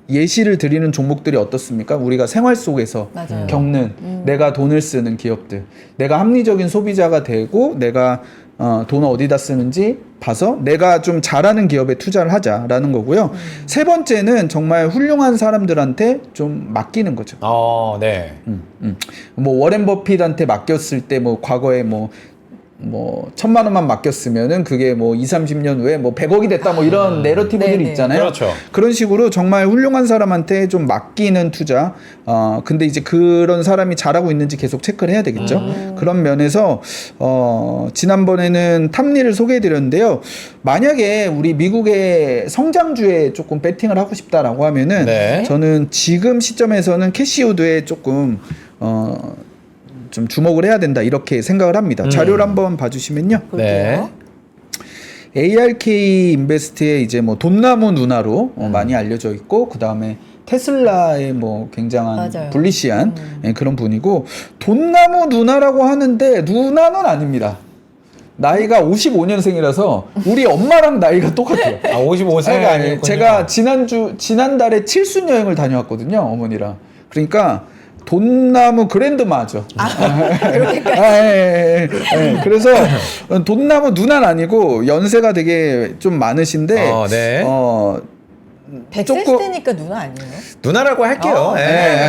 예시를 드리는 종목들이 어떻습니까? 우리가 생활 속에서 맞아요. 겪는 내가 돈을 쓰는 기업들 내가 합리적인 소비자가 되고 내가 돈을 어디다 쓰는지 봐서 내가 좀 잘하는 기업에 투자를 하자라는 거고요. 세 번째는 정말 훌륭한 사람들한테 좀 맡기는 거죠. 네. 뭐 워렌 버핏한테 맡겼을 때 뭐 과거에 뭐 1,000만 원만 맡겼으면은 그게 뭐 20-30년 후에 뭐 100억이 됐다 뭐 이런 내러티브들이 네네. 있잖아요. 그렇죠. 그런 식으로 정말 훌륭한 사람한테 좀 맡기는 투자. 근데 이제 그런 사람이 잘하고 있는지 계속 체크를 해야 되겠죠. 그런 면에서 지난번에는 탑리를 소개해 드렸는데요. 만약에 우리 미국의 성장주에 조금 배팅을 하고 싶다라고 하면은 네. 저는 지금 시점에서는 캐시우드에 조금 좀 주목을 해야 된다 이렇게 생각을 합니다. 자료를 한번 봐주시면요. 볼게요. ARK 인베스트의 이제 뭐 돈나무 누나로 많이 알려져 있고 그 다음에 테슬라의 뭐 굉장한 맞아요. 불리시한 그런 분이고 돈나무 누나라고 하는데 누나는 아닙니다. 나이가 55년생이라서 우리 엄마랑 나이가 똑같아요. 아, 55세가 아니군요. 제가 지난달에 칠순 여행을 다녀왔거든요, 어머니랑. 그러니까 돈나무 그랜드마죠. 그래서 돈나무 누나는 아니고 연세가 되게 좀 많으신데 네. 100세 조금- 시대니까 누나 아니에요? 누나라고 할게요.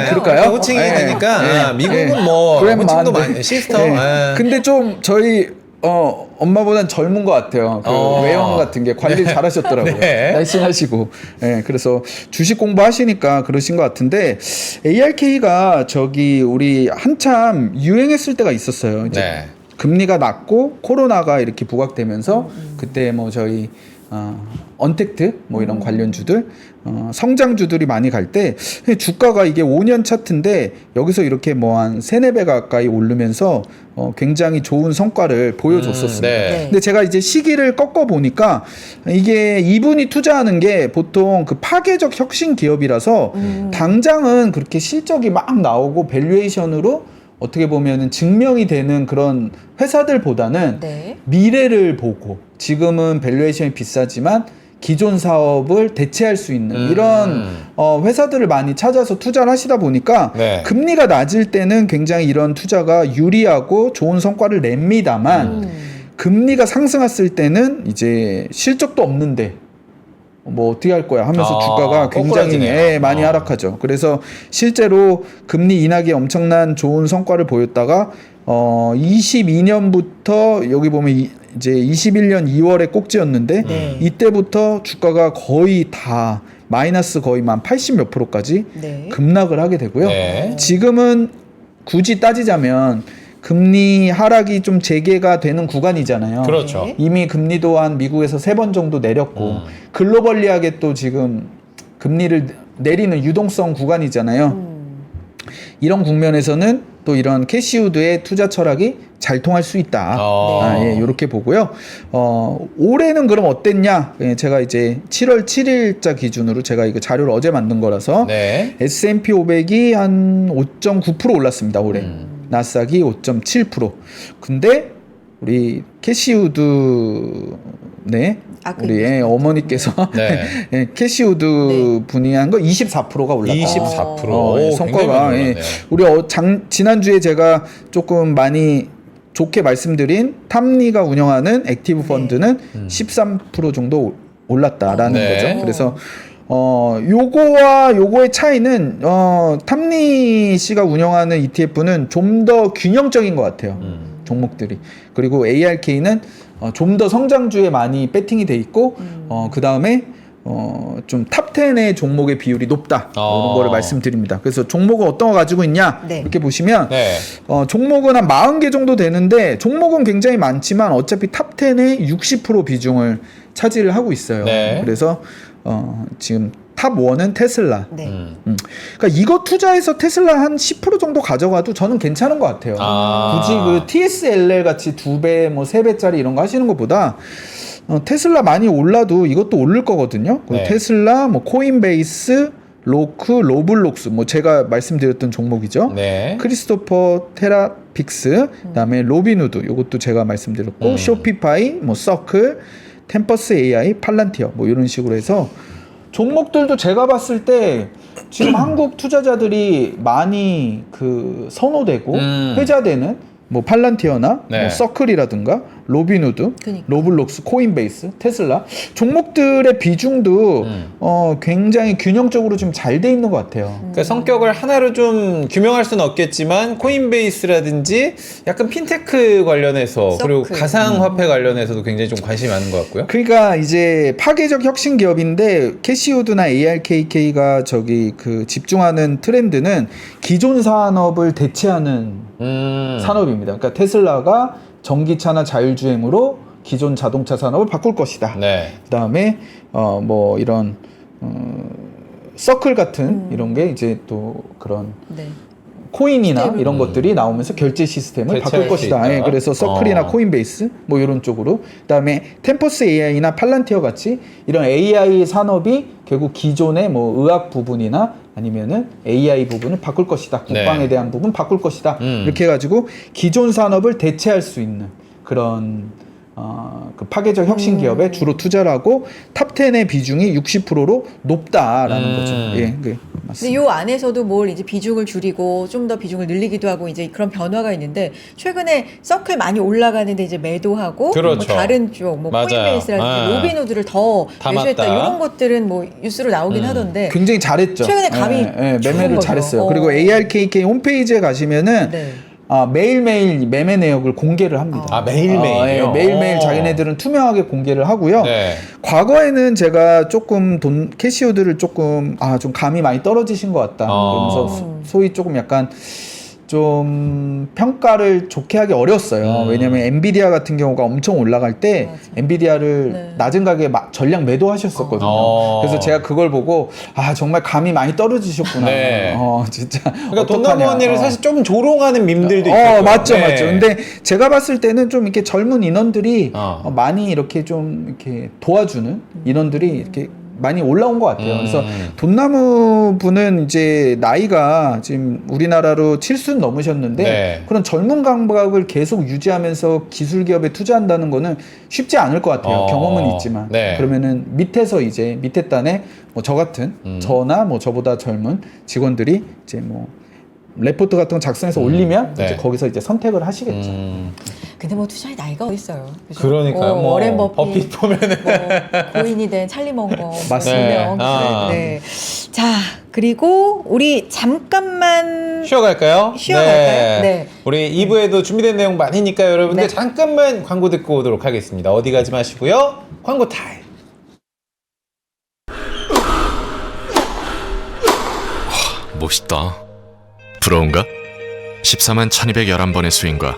그럴까요? 호칭이 예, 되니까 예, 미국은 뭐 그랜마인데. 호칭도 많이 시스터. 예. 예. 근데 좀 저희 엄마보단 젊은 것 같아요. 그 외형 같은 게 관리 잘하셨더라고요. 네. 날씬하시고. 그래서 주식 공부하시니까 그러신 것 같은데 ARK가 저기 우리 한참 유행했을 때가 있었어요. 이제 네. 금리가 낮고 코로나가 이렇게 부각되면서 그때 뭐 저희 언택트 뭐 이런 관련주들 성장주들이 많이 갈 때 주가가 이게 5년 차트인데 여기서 이렇게 뭐 한 3-4배 가까이 오르면서 굉장히 좋은 성과를 보여줬었습니다. 네. 근데 제가 이제 시기를 꺾어 보니까 이게 이분이 투자하는 게 보통 그 파괴적 혁신 기업이라서 당장은 그렇게 실적이 막 나오고 밸류에이션으로 어떻게 보면은 증명이 되는 그런 회사들보다는 네. 미래를 보고 지금은 밸류에이션이 비싸지만 기존 사업을 대체할 수 있는 이런 회사들을 많이 찾아서 투자를 하시다 보니까 네. 금리가 낮을 때는 굉장히 이런 투자가 유리하고 좋은 성과를 냅니다만 금리가 상승했을 때는 이제 실적도 없는데 뭐 어떻게 할 거야 하면서 주가가 굉장히 꼬꾸라지네요. 많이 하락하죠. 그래서 실제로 금리 인하기에 엄청난 좋은 성과를 보였다가 22년부터 여기 보면 이제 21년 2월에 꼭지였는데 네. 이때부터 주가가 거의 다 마이너스 거의 한 80 몇 프로까지 네. 급락을 하게 되고요. 네. 지금은 굳이 따지자면 금리 하락이 좀 재개가 되는 구간이잖아요. 그렇죠. 네. 이미 금리 또한 미국에서 3번 정도 내렸고 글로벌리하게 또 지금 금리를 내리는 유동성 구간이잖아요. 이런 국면에서는 또 이런 캐시우드의 투자 철학이 잘 통할 수 있다. 이렇게 보고요. 올해는 그럼 어땠냐? 제가 이제 7월 7일자 기준으로 제가 이거 자료를 어제 만든 거라서 네. S&P 500이 한 5.9% 올랐습니다. 올해. 나스닥이 5.7%. 근데 우리 캐시우드 우리 어머니께서 네. 캐시우드 분이 한 거 24%가 올랐다. 24%. 성과가 굉장히 우리 지난주에 제가 조금 많이 좋게 말씀드린 탐리가 운영하는 액티브 펀드는 13% 정도 올랐다라는 네. 거죠. 그래서 요거와 요거의 차이는 탐리 씨가 운영하는 ETF는 좀 더 균형적인 것 같아요. 종목들이. 그리고 ARK는 좀 더 성장주에 많이 배팅이 돼 있고 그 다음에 좀 탑10의 종목의 비율이 높다 이런 거를 말씀드립니다. 그래서 종목은 어떤 거 가지고 있냐 네. 이렇게 보시면 네. 종목은 한 40개 정도 되는데 종목은 굉장히 많지만 어차피 탑10의 60% 비중을 차지를 하고 있어요. 네. 그래서 지금 탑1은 테슬라. 네. 그러니까 이거 투자해서 테슬라 한 10% 정도 가져가도 저는 괜찮은 것 같아요. 굳이 그 TSLR 같이 2배, 뭐 3배짜리 이런 거 하시는 것보다 테슬라 많이 올라도 이것도 오를 거거든요. 네. 테슬라, 뭐 코인베이스, 로크, 로블록스, 뭐 제가 말씀드렸던 종목이죠. 네. 크리스토퍼 테라픽스, 그다음에 로빈후드, 이것도 제가 말씀드렸고, 쇼피파이, 뭐 서클, 템퍼스 AI, 팔란티어, 뭐 이런 식으로 해서 종목들도 제가 봤을 때 지금 한국 투자자들이 많이 그 선호되고 회자되는 뭐 팔란티어나 네. 뭐 서클이라든가 로빈후드, 그러니까. 로블록스, 코인베이스, 테슬라 종목들의 비중도 굉장히 균형적으로 좀 잘 돼 있는 것 같아요. 그러니까 성격을 하나로 좀 규명할 수는 없겠지만 코인베이스라든지 약간 핀테크 관련해서 그리고 서클. 가상화폐 관련해서도 굉장히 좀 관심이 많은 것 같고요. 그러니까 이제 파괴적 혁신 기업인데 캐시우드나 ARKK가 저기 그 집중하는 트렌드는 기존 산업을 대체하는 산업입니다. 그러니까 테슬라가 전기차나 자율주행으로 기존 자동차 산업을 바꿀 것이다. 네. 그다음에 뭐 이런 서클 같은 이런 게 이제 또 그런 네. 코인이나 이런 것들이 나오면서 결제 시스템을 대체할 바꿀 수 것이다. 있다. 예, 그래서 서클이나 코인베이스 뭐 이런 쪽으로 그다음에 템퍼스 AI나 팔란티어 같이 이런 AI 산업이 결국 기존의 뭐 의학 부분이나 아니면은 AI 부분을 바꿀 것이다. 국방에 네. 대한 부분 바꿀 것이다. 이렇게 해가지고 기존 산업을 대체할 수 있는 그런 그 파괴적 혁신 기업에 주로 투자를 하고 탑10의 비중이 60%로 높다라는 거죠. 예, 네, 맞습니다. 근데 이 안에서도 뭘 이제 비중을 줄이고 좀 더 비중을 늘리기도 하고 이제 그런 변화가 있는데 최근에 서클 많이 올라가는데 이제 매도하고 그렇죠. 뭐 다른 쪽 뭐 맞아요. 코인베이스라든지 로빈후드를 더 담았다. 매수했다 이런 것들은 뭐 뉴스로 나오긴 하던데 굉장히 잘했죠. 최근에 감이 매매를 좋은 거죠. 잘했어요. 그리고 ARKK 홈페이지에 가시면은 네. 매일매일 매매 내역을 공개를 합니다. 아, 매일매일요? 매일매일 오. 자기네들은 투명하게 공개를 하고요. 네. 과거에는 제가 조금 캐시호드를 조금 좀 감이 많이 떨어지신 것 같다. 그러면서 소위 조금 약간 좀 평가를 좋게 하기 어려웠어요. 왜냐면 엔비디아 같은 경우가 엄청 올라갈 때 맞아. 엔비디아를 네. 낮은 가격에 전량 매도하셨었거든요. 그래서 제가 그걸 보고 정말 감이 많이 떨어지셨구나. 네. 진짜. 그러니까 돈나무 어떡하냐. 언니를 사실 좀 조롱하는 밈들도 있어요. 맞죠. 근데 제가 봤을 때는 좀 이렇게 젊은 인원들이 많이 이렇게 좀 이렇게 도와주는 인원들이 이렇게 많이 올라온 것 같아요. 그래서 돈나무 분은 이제 나이가 지금 우리나라로 7순 넘으셨는데 네. 그런 젊은 감각을 계속 유지하면서 기술 기업에 투자한다는 거는 쉽지 않을 것 같아요. 경험은 있지만. 네. 그러면은 밑에서 이제 밑에 단에 뭐 저 같은 저나 뭐 저보다 젊은 직원들이 이제 뭐 레포트 같은 거 작성해서 올리면 네. 이제 거기서 이제 선택을 하시겠죠. 근데 뭐 투자의 나이가 어디 있어요? 그죠? 그러니까요. 뭐 워렌 버핏 보면은 뭐 고인이 된 찰리 멍거 맞습니다. 네. 자, 그리고 우리 잠깐만 쉬어갈까요? 쉬어갈까요? 네. 우리 2부에도 준비된 내용 많으니까 여러분들 네. 잠깐만 광고 듣고 오도록 하겠습니다. 어디 가지 마시고요. 광고 타임. 멋있다. 부러운가? 14만 1211번의 스윙과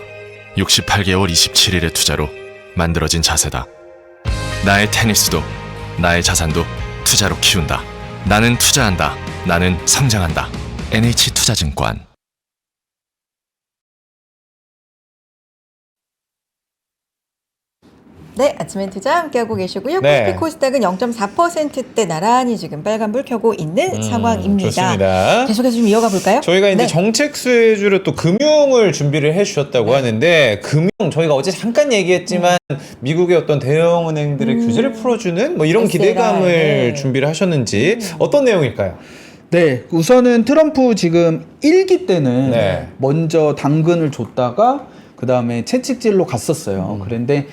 68개월 27일의 투자로 만들어진 자세다. 나의 테니스도 나의 자산도 투자로 키운다. 나는 투자한다. 나는 성장한다. NH투자증권. 네, 아침엔 투자 함께하고 계시고요. 네. 코스피 코스닥은 0.4%대 나란히 지금 빨간불 켜고 있는 상황입니다. 좋습니다. 계속해서 좀 이어가 볼까요? 저희가 이제 네. 정책 수혜주로 또 금융을 준비를 해주셨다고 하는데 금융 저희가 어제 잠깐 얘기했지만 미국의 어떤 대형 은행들의 규제를 풀어주는 뭐 이런 SLR, 기대감을 네. 준비를 하셨는지 어떤 내용일까요? 네, 우선은 트럼프 지금 1기 때는 네. 먼저 당근을 줬다가 그 다음에 채찍질로 갔었어요. 그런데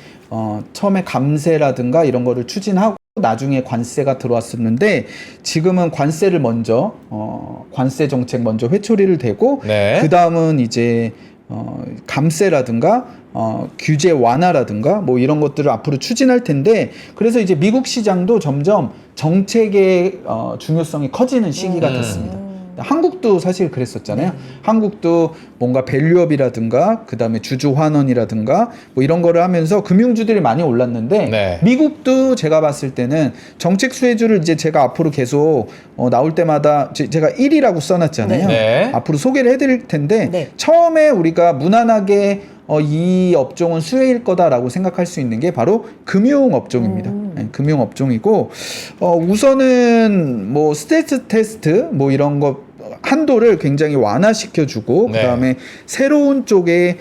처음에 감세라든가 이런 거를 추진하고 나중에 관세가 들어왔었는데 지금은 관세를 먼저 관세 정책 먼저 회초리를 대고 네. 그 다음은 이제 감세라든가 규제 완화라든가 뭐 이런 것들을 앞으로 추진할 텐데 그래서 이제 미국 시장도 점점 정책의 중요성이 커지는 시기가 됐습니다. 한국도 사실 그랬었잖아요. 한국도 뭔가 밸류업이라든가 그다음에 주주 환원이라든가 뭐 이런 거를 하면서 금융주들이 많이 올랐는데 네. 미국도 제가 봤을 때는 정책 수혜주를 이제 제가 앞으로 계속 나올 때마다 제가 1위라고 써놨잖아요. 네. 앞으로 소개를 해드릴 텐데 네. 처음에 우리가 무난하게 이 업종은 수혜일 거다라고 생각할 수 있는 게 바로 금융업종입니다. 네, 금융업종이고 우선은 뭐 스트레스 테스트 뭐 이런 거 한도를 굉장히 완화시켜주고 네. 그다음에 새로운 쪽에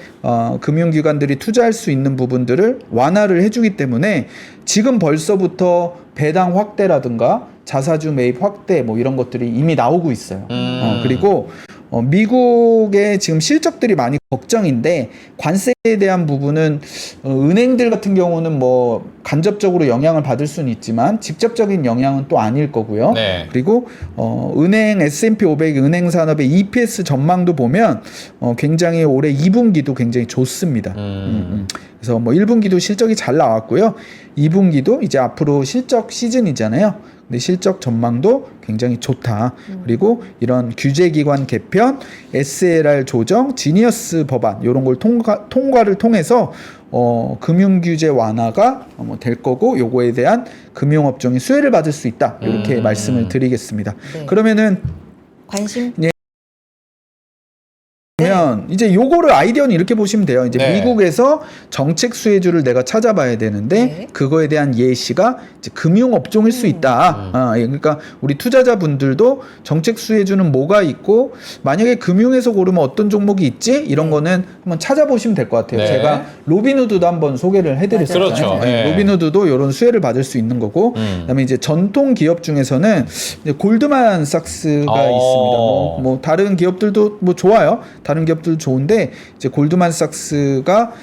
금융기관들이 투자할 수 있는 부분들을 완화를 해주기 때문에 지금 벌써부터 배당 확대라든가 자사주 매입 확대 뭐 이런 것들이 이미 나오고 있어요. 그리고 미국의 지금 실적들이 많이 걱정인데 관세에 대한 부분은 은행들 같은 경우는 뭐 간접적으로 영향을 받을 수는 있지만 직접적인 영향은 또 아닐 거고요. 네. 그리고 은행 S&P 500 은행 산업의 EPS 전망도 보면 굉장히 올해 2분기도 굉장히 좋습니다. 그래서 뭐 1분기도 실적이 잘 나왔고요. 2분기도 이제 앞으로 실적 시즌이잖아요. 근데 실적 전망도 굉장히 좋다. 그리고 이런 규제기관 개편, SLR 조정, 지니어스 법안 이런 걸 통과를 통해서 금융규제 완화가 될 거고 요거에 대한 금융업종이 수혜를 받을 수 있다. 이렇게 말씀을 드리겠습니다. 네. 그러면은 관심 예. 뭐냐면 이제 요거를 아이디어는 이렇게 보시면 돼요. 이제 네. 미국에서 정책 수혜주를 내가 찾아봐야 되는데 네. 그거에 대한 예시가 이제 금융업종일 수 있다. 그러니까 우리 투자자분들도 정책 수혜주는 뭐가 있고 만약에 금융에서 고르면 어떤 종목이 있지? 이런 거는 한번 찾아보시면 될 것 같아요. 네. 제가 로빈후드도 한번 소개를 해드렸잖아요. 그렇죠. 네. 로빈후드도 이런 수혜를 받을 수 있는 거고 그다음에 이제 전통 기업 중에서는 이제 골드만삭스가 있습니다. 뭐 다른 기업들도 뭐 좋아요. 다른 기업들도 좋은데 이제 골드만삭스가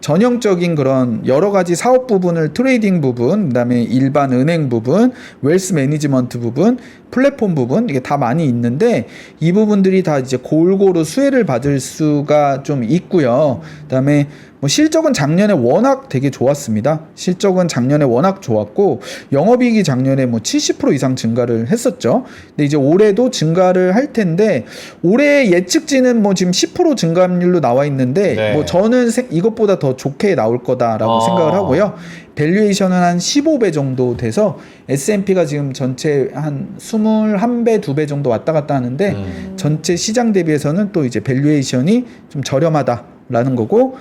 전형적인 그런 여러 가지 사업 부분을 트레이딩 부분, 그다음에 일반 은행 부분, 웰스 매니지먼트 부분, 플랫폼 부분 이게 다 많이 있는데 이 부분들이 다 이제 골고루 수혜를 받을 수가 좀 있고요. 그다음에 뭐 실적은 작년에 워낙 되게 좋았습니다. 실적은 작년에 워낙 좋았고 영업이익이 작년에 뭐 70% 이상 증가를 했었죠. 근데 이제 올해도 증가를 할 텐데 올해 예측치는 뭐 지금 10% 증가율로 나와 있는데 네. 뭐 저는 이것보다 더 좋게 나올 거다라고 생각을 하고요. 밸류에이션은 한 15배 정도 돼서 S&P가 지금 전체 한 21배, 2배 정도 왔다 갔다 하는데 전체 시장 대비해서는 또 이제 밸류에이션이 좀 저렴하다라는 거고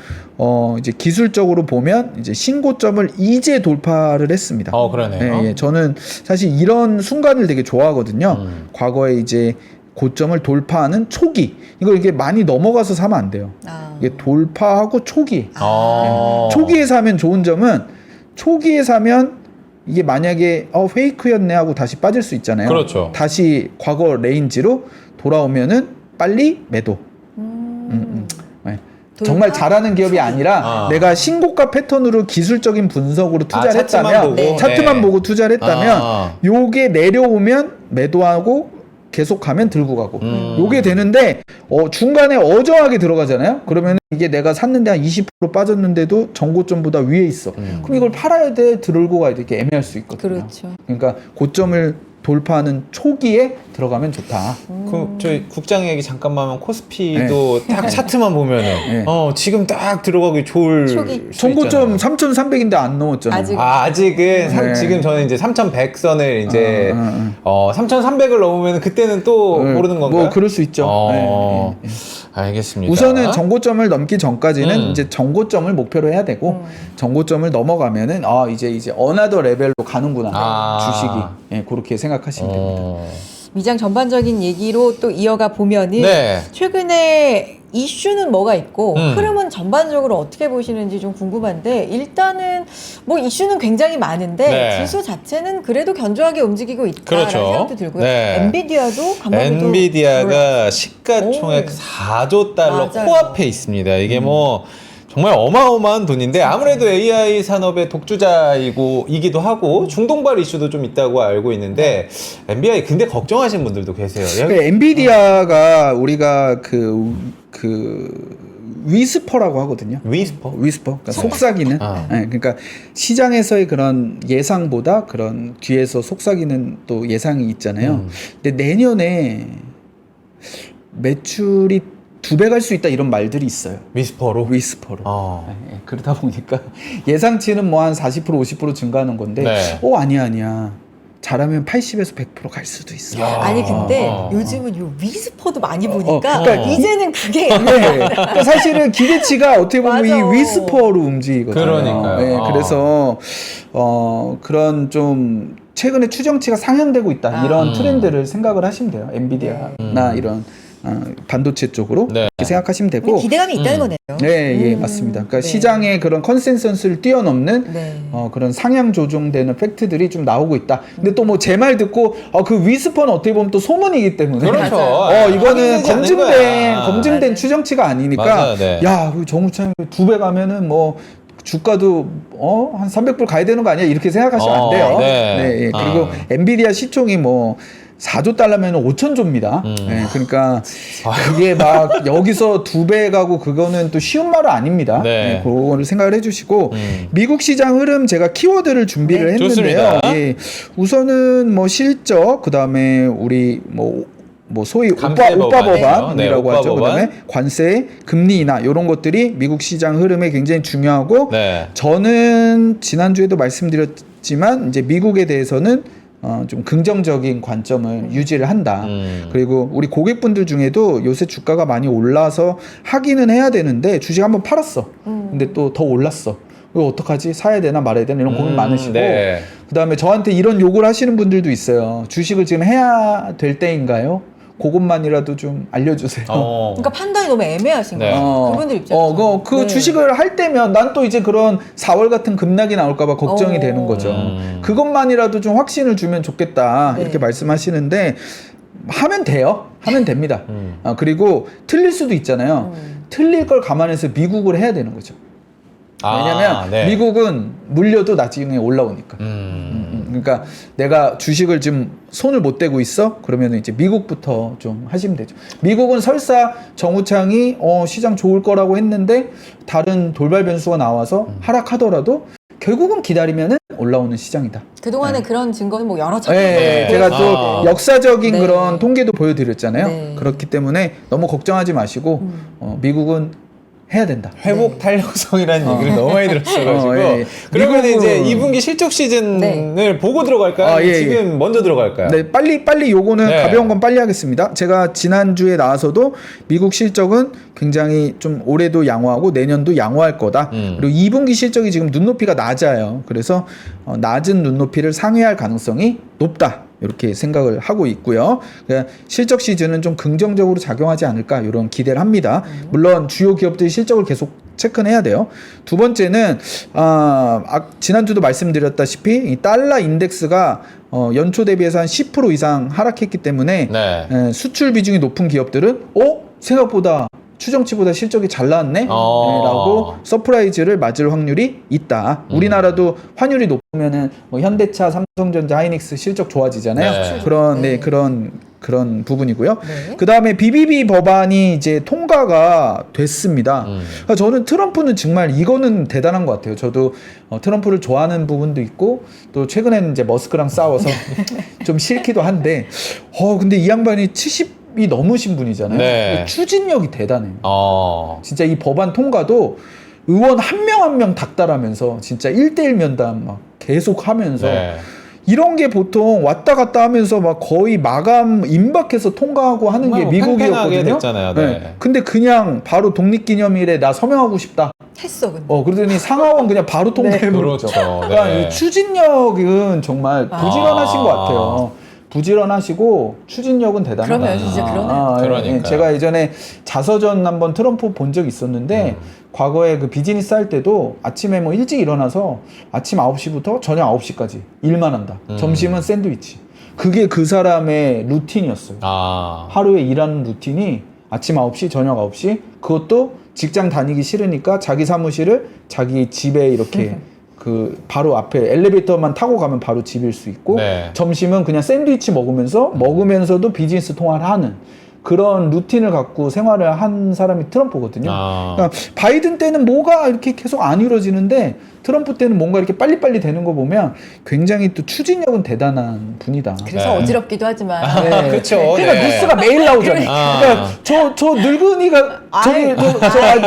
이제 기술적으로 보면 이제 신고점을 이제 돌파를 했습니다. 그러네요. 예, 저는 사실 이런 순간을 되게 좋아하거든요. 과거에 이제 고점을 돌파하는 초기 이거 이게 많이 넘어가서 사면 안 돼요. 이게 돌파하고 초기 초기에 사면 좋은 점은 초기에 사면 이게 만약에 페이크였네 하고 다시 빠질 수 있잖아요. 그렇죠. 다시 과거 레인지로 돌아오면은 빨리 매도. 네. 정말 잘하는 기업이 아니라 내가 신고가 패턴으로 기술적인 분석으로 투자를 했다면 차트만 보고 투자를 했다면 요게 내려오면 매도하고 계속 가면 들고 가고 요게 되는데 중간에 어정하게 들어가잖아요. 그러면 이게 내가 샀는데 한 20% 빠졌는데도 정고점보다 위에 있어. 그럼 이걸 팔아야 돼, 들고 가야 돼, 이렇게 애매할 수 있거든요. 그렇죠. 그러니까 고점을 돌파하는 초기에 들어가면 좋다. 저희 국장 얘기 잠깐만 하면 코스피도 딱 차트만 보면은 지금 딱 들어가기 좋을 초기. 정고점 3,300인데 안 넘었잖아요. 아직. 지금 저는 이제 3,100선을 이제 3,300을 넘으면 그때는 또 모르는 건가요? 뭐 그럴 수 있죠. 알겠습니다. 우선은 정고점을 넘기 전까지는 이제 정고점을 목표로 해야 되고 정고점을 넘어가면은 이제 어나더 레벨로 가는구나 주식이 그렇게 생각하시면 됩니다. 미장 전반적인 얘기로 또 이어가 보면은 네. 최근에 이슈는 뭐가 있고 흐름은 전반적으로 어떻게 보시는지 좀 궁금한데 일단은 뭐 이슈는 굉장히 많은데 네. 지수 자체는 그래도 견조하게 움직이고 있다라는 그렇죠. 생각도 들고요. 네. 엔비디아도 간만에도 엔비디아가 시가총액 4조 달러 맞아요. 코앞에 있습니다. 이게 뭐 정말 어마어마한 돈인데 아무래도 AI 산업의 독주자이기도 하고 중동발 이슈도 좀 있다고 알고 있는데 엔비디아 근데 걱정하시는 분들도 계세요. 엔비디아가 우리가 그 위스퍼라고 하거든요. 위스퍼? 그러니까 속삭이는. 그러니까 시장에서의 그런 예상보다 그런 뒤에서 속삭이는 또 예상이 있잖아요. 근데 내년에 매출이 2배 갈 수 있다 이런 말들이 있어요. 위스퍼로? 그러다 보니까 예상치는 뭐 한 40% 50% 증가하는 건데 아니야. 잘하면 80에서 100% 갈 수도 있어. 아니 근데 요즘은 요 위스퍼도 많이 보니까 그러니까 이제는 그게 그러니까 사실은 기대치가 어떻게 보면 맞아. 이 위스퍼로 움직이거든요. 그러니까요. 그래서 그런 좀 최근에 추정치가 상향되고 있다 이런 트렌드를 생각을 하시면 돼요. 엔비디아나 이런 반도체 쪽으로 이렇게 생각하시면 되고 기대감이 있다는 거네요. 네, 맞습니다. 그러니까 시장의 그런 컨센서스를 뛰어넘는 그런 상향 조정되는 팩트들이 좀 나오고 있다. 근데 또 뭐 제 말 듣고 그 위스퍼는 어떻게 보면 또 소문이기 때문에 그렇죠. 이거는 확인되지 않은 검증된 추정치가 아니니까 맞아요, 네. 야, 정우창 2배 가면은 뭐 주가도 한 300불 가야 되는 거 아니야? 이렇게 생각하시면 안 돼요. 그리고 엔비디아 시총이 뭐 4조 달러면 5천조입니다. 그러니까 그게 막 여기서 2배 가고 그거는 또 쉬운 말은 아닙니다. 그거를 생각을 해주시고 미국 시장 흐름 제가 키워드를 준비를 했는데요. 우선은 뭐 실적, 그 다음에 우리 뭐 소위 오빠 법안이라고 하죠. 그다음에 관세, 금리 인하 이런 것들이 미국 시장 흐름에 굉장히 중요하고 저는 지난주에도 말씀드렸지만 이제 미국에 대해서는 좀 긍정적인 관점을 유지를 한다. 그리고 우리 고객분들 중에도 요새 주가가 많이 올라서 하기는 해야 되는데 주식 한번 팔았어. 근데 또 더 올랐어. 이거 어떡하지? 사야 되나 말아야 되나 이런 고민 많으시고 네. 그다음에 저한테 이런 요구를 하시는 분들도 있어요. 주식을 지금 해야 될 때인가요? 그것만이라도 좀 알려주세요. 그러니까 판단이 너무 애매하신 네. 거예요. 그분들 입장에서. 그 주식을 할 때면 난 또 이제 그런 4월 같은 급락이 나올까봐 걱정이 되는 거죠. 그것만이라도 좀 확신을 주면 좋겠다. 네. 이렇게 말씀하시는데 하면 돼요. 하면 됩니다. 그리고 틀릴 수도 있잖아요. 틀릴 걸 감안해서 미국을 해야 되는 거죠. 왜냐면 네. 미국은 물려도 나중에 올라오니까. 그러니까 내가 주식을 지금 손을 못 대고 있어? 그러면 이제 미국부터 좀 하시면 되죠. 미국은 설사 정우창이 시장 좋을 거라고 했는데 다른 돌발 변수가 나와서 하락하더라도 결국은 기다리면은 올라오는 시장이다. 그동안에 그런 증거는 뭐 여러 차례 네, 제가 또 역사적인 네. 그런 통계도 보여드렸잖아요. 네. 그렇기 때문에 너무 걱정하지 마시고 미국은 해야 된다. 회복 탄력성이라는 얘기를 너무 많이 들었어가지고 예. 그러면 미국은- 이제 2분기 실적 시즌을 보고 들어갈까요? 아, 예, 지금 먼저 들어갈까요? 네, 빨리 요거는 네. 가벼운 건 빨리 하겠습니다. 제가 지난주에 나와서도 미국 실적은 굉장히 좀 올해도 양호하고 내년도 양호할 거다. 그리고 2분기 실적이 지금 눈높이가 낮아요. 그래서 낮은 눈높이를 상회할 가능성이 높다. 이렇게 생각을 하고 있고요. 그러니까 실적 시즌은 좀 긍정적으로 작용하지 않을까 이런 기대를 합니다. 물론 주요 기업들이 실적을 계속 체크는 해야 돼요. 두 번째는 지난주도 말씀드렸다시피 이 달러 인덱스가 연초 대비해서 한 10% 이상 하락했기 때문에 네. 수출 비중이 높은 기업들은 생각보다 추정치보다 실적이 잘 나왔네? 라고 서프라이즈를 맞을 확률이 있다. 우리나라도 환율이 높으면은 뭐 현대차, 삼성전자, 하이닉스 실적 좋아지잖아요. 네. 그런 부분이고요. 네. 그 다음에 BBB 법안이 이제 통과가 됐습니다. 그러니까 저는 트럼프는 정말 이거는 대단한 것 같아요. 저도 트럼프를 좋아하는 부분도 있고 또 최근에는 이제 머스크랑 싸워서 좀 싫기도 한데 근데 이 양반이 70이 넘으신 분이잖아요. 네. 추진력이 대단해요. 진짜 진짜 이 법안 통과도 의원 한 명 한 명 닥달하면서 진짜 1대1 면담 막 계속 하면서 네. 이런 게 보통 왔다 갔다 하면서 막 거의 마감 임박해서 통과하고 하는 게 정말 뭐 팽팽하게 미국이었거든요. 됐잖아요. 네. 근데 그냥 바로 독립기념일에 나 서명하고 싶다. 했어 근데. 그러더니 상하원 그냥 바로 통과해버렸죠. 그렇죠. 그러니까 네. 이 추진력은 정말 부지런하신 것 같아요. 부지런하시고 추진력은 대단하다. 그러면 진짜 그러네요. 예. 그러니까요. 제가 예전에 자서전 한번 트럼프 본 적이 있었는데 과거에 그 비즈니스 할 때도 아침에 뭐 일찍 일어나서 아침 9시부터 저녁 9시까지 일만 한다. 점심은 샌드위치. 그게 그 사람의 루틴이었어요. 하루에 일하는 루틴이 아침 9시, 저녁 9시. 그것도 직장 다니기 싫으니까 자기 사무실을 자기 집에 이렇게 그 바로 앞에 엘리베이터만 타고 가면 바로 집일 수 있고 네. 점심은 그냥 샌드위치 먹으면서도 비즈니스 통화를 하는 그런 루틴을 갖고 생활을 한 사람이 트럼프거든요. 그러니까 바이든 때는 뭐가 이렇게 계속 안 이루어지는데 트럼프 때는 뭔가 이렇게 빨리빨리 되는 거 보면 굉장히 또 추진력은 대단한 분이다. 그래서 네. 어지럽기도 하지만. 네. 그쵸. 그러니까 네. 뉴스가 매일 나오잖아요. 그러니까 저 늙은이가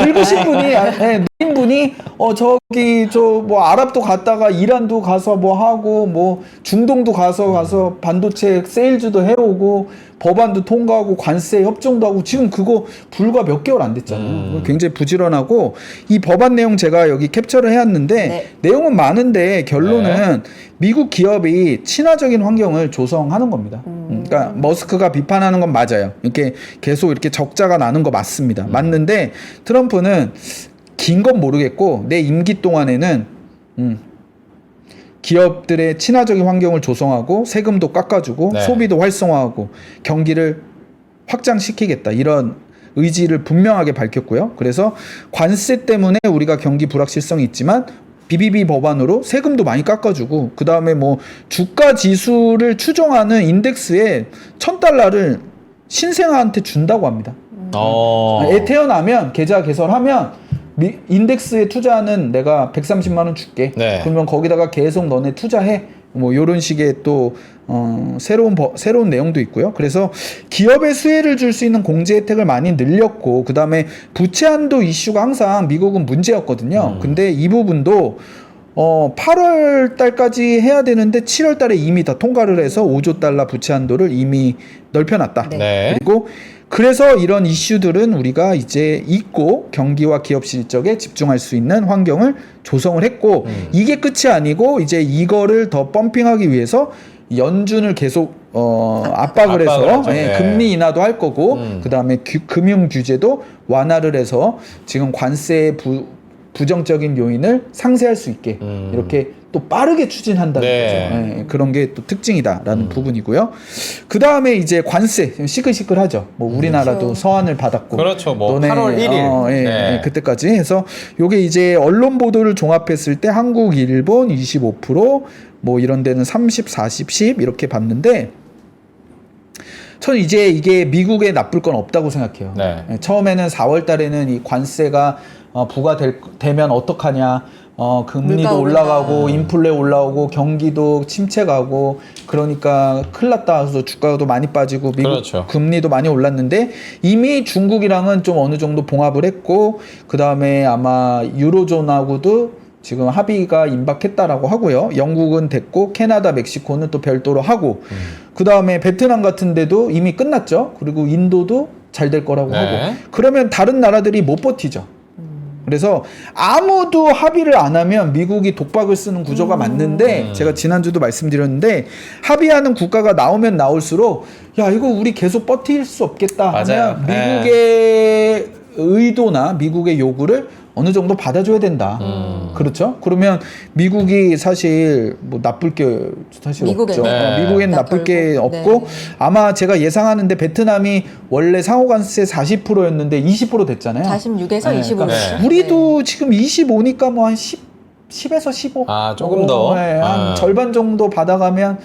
늙으신 분이 누인 분이 저기 저 뭐 아랍도 갔다가 이란도 가서 뭐 하고 뭐 중동도 가서 반도체 세일즈도 해오고 법안도 통과하고 관세 협정도 하고 지금 그거 불과 몇 개월 안 됐잖아요. 굉장히 부지런하고 이 법안 내용 제가 여기 캡처를 해왔는데 네. 내용은 많은데 결론은 미국 기업이 친화적인 환경을 조성하는 겁니다. 그러니까 머스크가 비판하는 건 맞아요. 이렇게 계속 이렇게 적자가 나는 거 맞습니다. 맞는데 트럼프는 긴 건 모르겠고 내 임기 동안에는 기업들의 친화적인 환경을 조성하고 세금도 깎아주고 네. 소비도 활성화하고 경기를 확장시키겠다 이런 의지를 분명하게 밝혔고요. 그래서 관세 때문에 우리가 경기 불확실성이 있지만 BBB 법안으로 세금도 많이 깎아주고 그 다음에 뭐 주가 지수를 추정하는 인덱스에 $1,000를 신생아한테 준다고 합니다. 애 태어나면 계좌 개설하면 인덱스에 투자하는 내가 130만 원 줄게. 네. 그러면 거기다가 계속 너네 투자해. 뭐 이런 식의 또 새로운 내용도 있고요. 그래서 기업에 수혜를 줄 수 있는 공제 혜택을 많이 늘렸고 그다음에 부채 한도 이슈가 항상 미국은 문제였거든요. 근데 이 부분도 8월 달까지 해야 되는데 7월 달에 이미 다 통과를 해서 5조 달러 부채 한도를 이미 넓혀놨다. 네. 네. 그리고 그래서 이런 이슈들은 우리가 이제 잊고 경기와 기업 실적에 집중할 수 있는 환경을 조성을 했고 이게 끝이 아니고 이제 이거를 더 펌핑하기 위해서 연준을 계속 압박을 해서 하죠. 네. 금리 인하도 할 거고 그다음에 금융 규제도 완화를 해서 지금 관세 부정적인 요인을 상쇄할 수 있게 이렇게 또 빠르게 추진한다는 네. 거죠. 예, 그런 게 또 특징이다라는 부분이고요. 그 다음에 이제 관세 시끌시끌하죠. 뭐 우리나라도 그렇죠. 서한을 받았고, 그렇죠. 뭐 8월 1일. 네. 그때까지 해서 요게 이제 언론 보도를 종합했을 때 한국, 일본 25%, 뭐 이런 데는 30, 40, 10 이렇게 봤는데. 저는 이제 이게 미국에 나쁠 건 없다고 생각해요. 네. 처음에는 4월 달에는 이 관세가 부과되면 어떡하냐. 금리도 물가 올라가고 인플레 올라오고 경기도 침체가고 그러니까 큰일 났다 해서 주가도 많이 빠지고 미국 그렇죠. 금리도 많이 올랐는데 이미 중국이랑은 좀 어느 정도 봉합을 했고 그 다음에 아마 유로존하고도 지금 합의가 임박했다라고 하고요. 영국은 됐고 캐나다, 멕시코는 또 별도로 하고 그 다음에 베트남 같은 데도 이미 끝났죠. 그리고 인도도 잘 될 거라고 네. 하고 그러면 다른 나라들이 못 버티죠. 그래서 아무도 합의를 안 하면 미국이 독박을 쓰는 구조가 맞는데 제가 지난주도 말씀드렸는데 합의하는 국가가 나오면 나올수록 야 이거 우리 계속 버틸 수 없겠다 맞아요. 하면 미국의 의도나 미국의 요구를 어느 정도 받아줘야 된다. 그렇죠? 그러면 미국이 사실 뭐 나쁠 게 사실 미국에는. 없죠. 네. 미국에는 나쁠 게 없고 네. 아마 제가 예상하는데 베트남이 원래 상호관세 40%였는데 20% 됐잖아요. 46에서 네, 25. 네. 우리도 지금 25니까 뭐 한 10에서 15. 아, 조금 더. 네, 한 아. 절반 정도 받아가면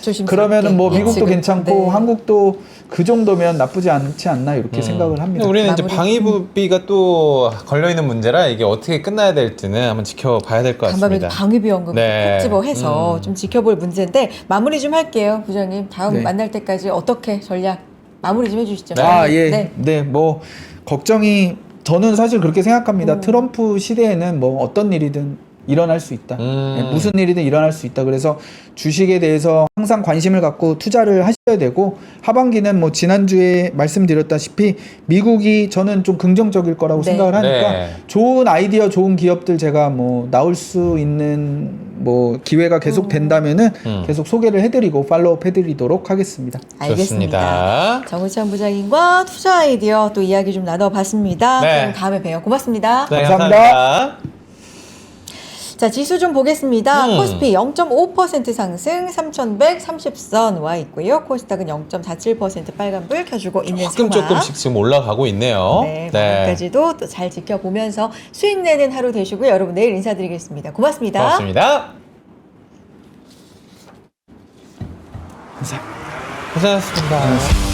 조심스럽게. 그러면은 뭐 미국도 지금, 괜찮고 네. 한국도 그 정도면 나쁘지 않지 않나 이렇게 생각을 합니다. 근데 우리는 이제 마무리. 방위부비가 또 걸려 있는 문제라 이게 어떻게 끝나야 될지는 한번 지켜봐야 될 것 간밤에 같습니다. 방위비 연금 네. 콕 집어해서 좀 지켜볼 문제인데 마무리 좀 할게요, 부장님. 다음 네. 만날 때까지 어떻게 전략 마무리 좀 해주시죠. 예. 네, 뭐 걱정이 저는 사실 그렇게 생각합니다. 트럼프 시대에는 뭐 어떤 일이든 일어날 수 있다. 예, 무슨 일이든 일어날 수 있다. 그래서 주식에 대해서 항상 관심을 갖고 투자를 하셔야 되고 하반기는 뭐 지난주에 말씀드렸다시피 미국이 저는 좀 긍정적일 거라고 네. 생각을 하니까 네. 좋은 아이디어, 좋은 기업들 제가 뭐 나올 수 있는 뭐 기회가 계속 된다면은 계속 소개를 해드리고 팔로우 해드리도록 하겠습니다. 알겠습니다. 좋습니다. 정우찬 부장님과 투자 아이디어 또 이야기 좀 나눠봤습니다. 네. 그럼 다음에 봬요. 고맙습니다. 네, 감사합니다. 감사합니다. 자, 지수 좀 보겠습니다. 코스피 0.5% 상승 3,130선 와 있고요. 코스닥은 0.47% 빨간불 켜주고 있는 조금 상황. 조금씩 지금 올라가고 있네요. 네, 마무리까지도 또 잘 지켜보면서 수익 내는 하루 되시고요. 여러분 내일 인사드리겠습니다. 고맙습니다. 고맙습니다. 고생하셨습니다.